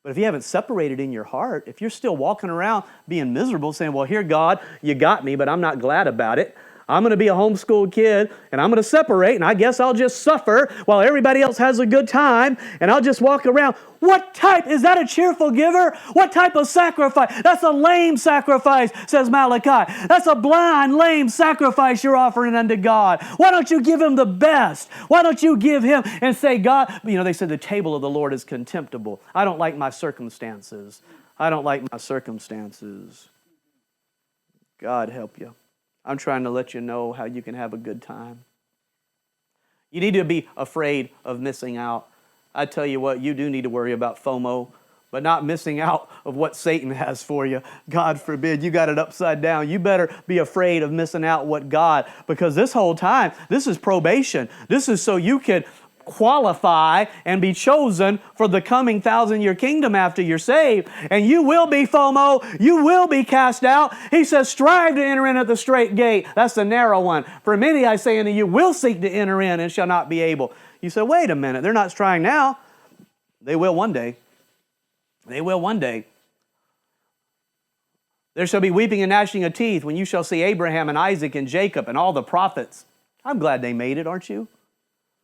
But if you haven't separated in your heart, if you're still walking around being miserable, saying, well, here, God, you got me, but I'm not glad about it. I'm going to be a homeschooled kid, and I'm going to separate, and I guess I'll just suffer while everybody else has a good time, and I'll just walk around. Is that a cheerful giver? What type of sacrifice? That's a lame sacrifice, says Malachi. That's a blind, lame sacrifice you're offering unto God. Why don't you give Him the best? Why don't you give Him and say, God, they said the table of the Lord is contemptible. I don't like my circumstances. I don't like my circumstances. God help you. I'm trying to let you know how you can have a good time. You need to be afraid of missing out. I tell you what, you do need to worry about FOMO, but not missing out of what Satan has for you. God forbid, you got it upside down. You better be afraid of missing out what God, because this whole time, this is probation. This is so you can qualify and be chosen for the coming 1,000-year kingdom after you're saved. And you will be FOMO. You will be cast out. He says, strive to enter in at the straight gate. That's the narrow one. For many, I say unto you, will seek to enter in and shall not be able. You say, wait a minute. They're not striving now. They will one day. They will one day. There shall be weeping and gnashing of teeth when you shall see Abraham and Isaac and Jacob and all the prophets. I'm glad they made it, aren't you?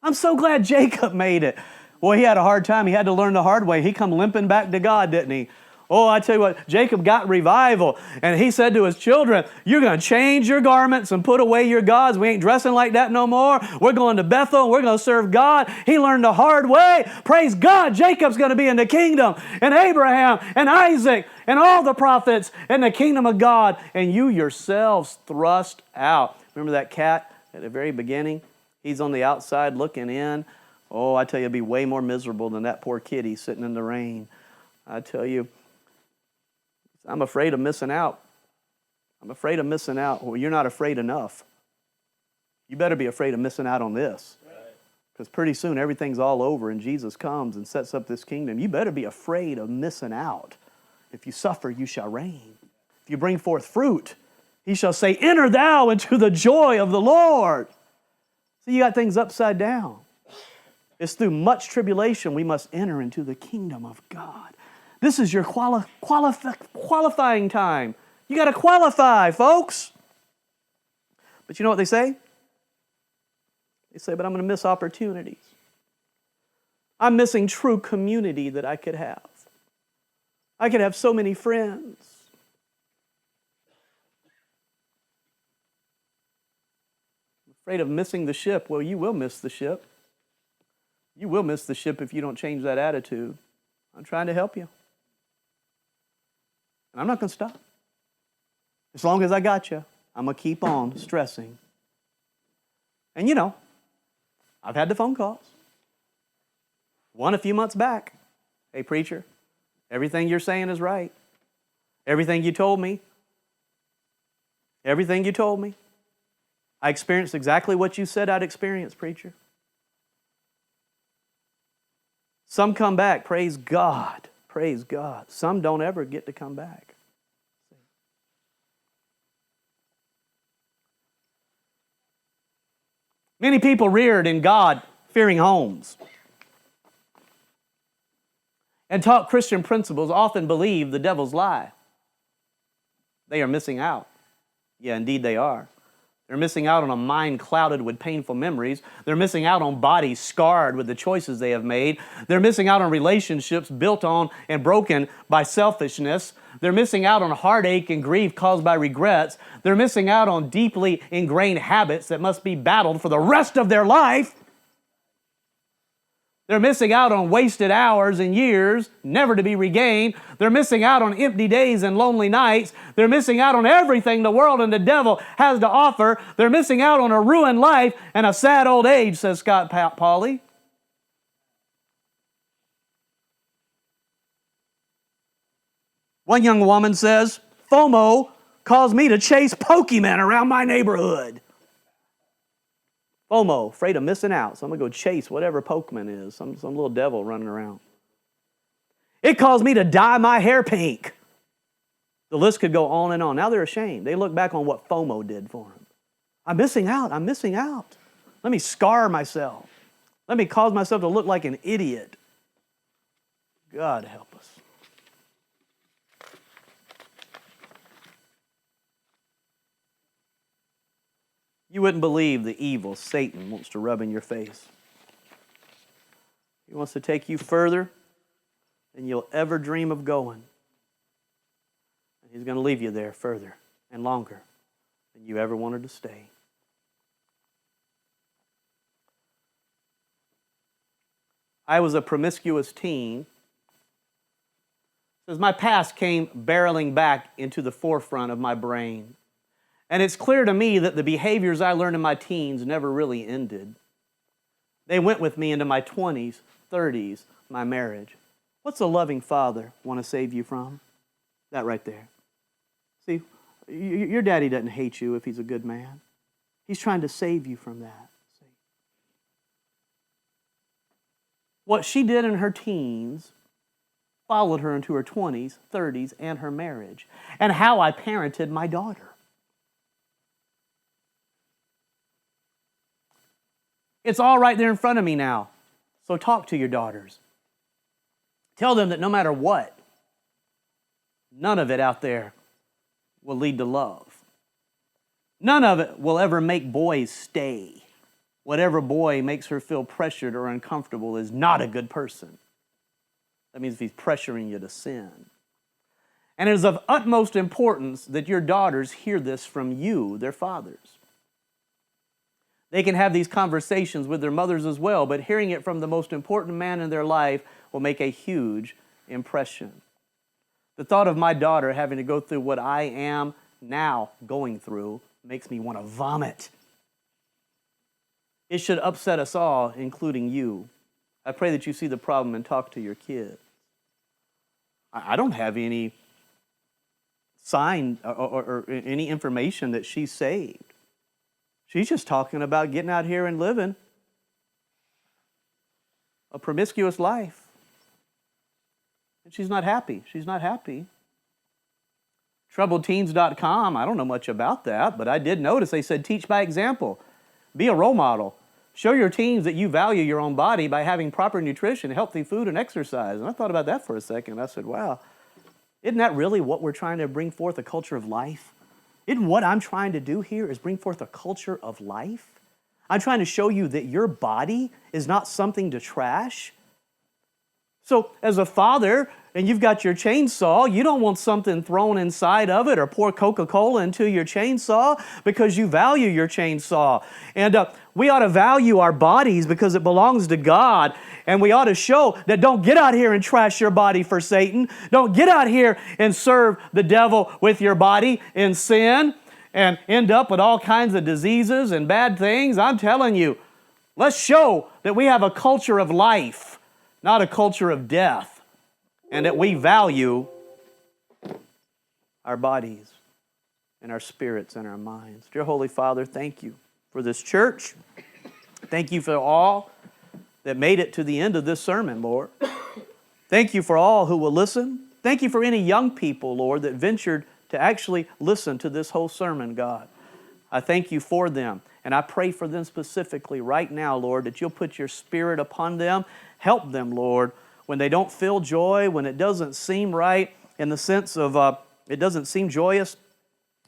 I'm so glad Jacob made it. Boy, he had a hard time. He had to learn the hard way. He come limping back to God, didn't he? Oh, I tell you what, Jacob got revival. And he said to his children, you're going to change your garments and put away your gods. We ain't dressing like that no more. We're going to Bethel and we're going to serve God. He learned the hard way. Praise God, Jacob's going to be in the kingdom. And Abraham and Isaac and all the prophets in the kingdom of God. And you yourselves thrust out. Remember that cat at the very beginning? He's on the outside looking in. Oh, I tell you, it'd be way more miserable than that poor kitty sitting in the rain. I tell you, I'm afraid of missing out. I'm afraid of missing out. Well, you're not afraid enough. You better be afraid of missing out on this. Because pretty soon everything's all over and Jesus comes and sets up this kingdom. You better be afraid of missing out. If you suffer, you shall reign. If you bring forth fruit, He shall say, enter thou into the joy of the Lord. So you got things upside down. It's through much tribulation we must enter into the kingdom of God. This is your qualifying time. You got to qualify, folks. But you know what they say? They say, but I'm going to miss opportunities. I'm missing true community that I could have. I could have so many friends. I'm afraid of missing the ship. Well, you will miss the ship. You will miss the ship if you don't change that attitude. I'm trying to help you. And I'm not going to stop. As long as I got you, I'm going to keep on stressing. And I've had the phone calls. One a few months back. Hey, preacher, everything you're saying is right. Everything you told me. Everything you told me. I experienced exactly what you said I'd experience, preacher. Some come back, praise God. Praise God. Some don't ever get to come back. Many people reared in God-fearing homes and taught Christian principles often believe the devil's lie. They are missing out. Yeah, indeed they are. They're missing out on a mind clouded with painful memories. They're missing out on bodies scarred with the choices they have made. They're missing out on relationships built on and broken by selfishness. They're missing out on heartache and grief caused by regrets. They're missing out on deeply ingrained habits that must be battled for the rest of their life. They're missing out on wasted hours and years, never to be regained. They're missing out on empty days and lonely nights. They're missing out on everything the world and the devil has to offer. They're missing out on a ruined life and a sad old age, says Scott Pauley. One young woman says, FOMO caused me to chase Pokemon around my neighborhood. FOMO, afraid of missing out. So I'm going to go chase whatever Pokemon is, some little devil running around. It caused me to dye my hair pink. The list could go on and on. Now they're ashamed. They look back on what FOMO did for them. I'm missing out. I'm missing out. Let me scar myself. Let me cause myself to look like an idiot. God help us. You wouldn't believe the evil Satan wants to rub in your face. He wants to take you further than you'll ever dream of going. And he's going to leave you there further and longer than you ever wanted to stay. I was a promiscuous teen. As my past came barreling back into the forefront of my brain. And it's clear to me that the behaviors I learned in my teens never really ended. They went with me into my 20s, 30s, my marriage. What's a loving father want to save you from? That right there. See, your daddy doesn't hate you if he's a good man. He's trying to save you from that. See? What she did in her teens followed her into her 20s, 30s, and her marriage. And how I parented my daughter. It's all right there in front of me now. So talk to your daughters. Tell them that no matter what, none of it out there will lead to love. None of it will ever make boys stay. Whatever boy makes her feel pressured or uncomfortable is not a good person. That means if he's pressuring you to sin. And it is of utmost importance that your daughters hear this from you, their fathers. They can have these conversations with their mothers as well, but hearing it from the most important man in their life will make a huge impression. The thought of my daughter having to go through what I am now going through makes me want to vomit. It should upset us all, including you. I pray that you see the problem and talk to your kids. I don't have any sign or any information that she's saved. She's just talking about getting out here and living a promiscuous life. And she's not happy. She's not happy. TroubledTeens.com, I don't know much about that, but I did notice they said teach by example. Be a role model. Show your teens that you value your own body by having proper nutrition, healthy food, and exercise. And I thought about that for a second. I said, wow, isn't that really what we're trying to bring forth, a culture of life? Isn't what I'm trying to do here is bring forth a culture of life? I'm trying to show you that your body is not something to trash. So as a father, and you've got your chainsaw, you don't want something thrown inside of it or pour Coca-Cola into your chainsaw because you value your chainsaw. And we ought to value our bodies because it belongs to God. And we ought to show that don't get out here and trash your body for Satan. Don't get out here and serve the devil with your body in sin and end up with all kinds of diseases and bad things. I'm telling you, let's show that we have a culture of life, not a culture of death, and that we value our bodies and our spirits and our minds. Dear Holy Father, thank you for this church. Thank you for all that made it to the end of this sermon, Lord. Thank you for all who will listen. Thank you for any young people, Lord, that ventured to actually listen to this whole sermon, God. I thank you for them, and I pray for them specifically right now, Lord, that you'll put your Spirit upon them. Help them, Lord, when they don't feel joy, when it doesn't seem right in the sense of it doesn't seem joyous.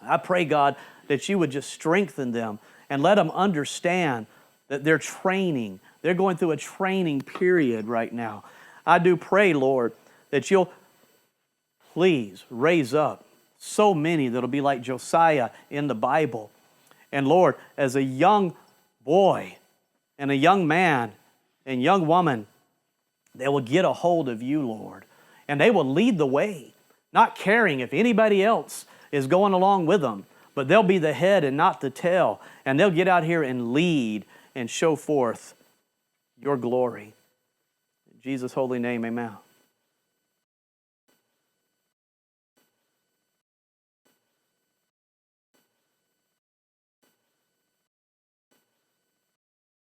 I pray, God, that you would just strengthen them and let them understand that they're training. They're going through a training period right now. I do pray, Lord, that you'll please raise up so many that'll be like Josiah in the Bible. And Lord, as a young boy and a young man and young woman, they will get a hold of you, Lord, and they will lead the way, not caring if anybody else is going along with them, but they'll be the head and not the tail, and they'll get out here and lead and show forth your glory. In Jesus' holy name, amen.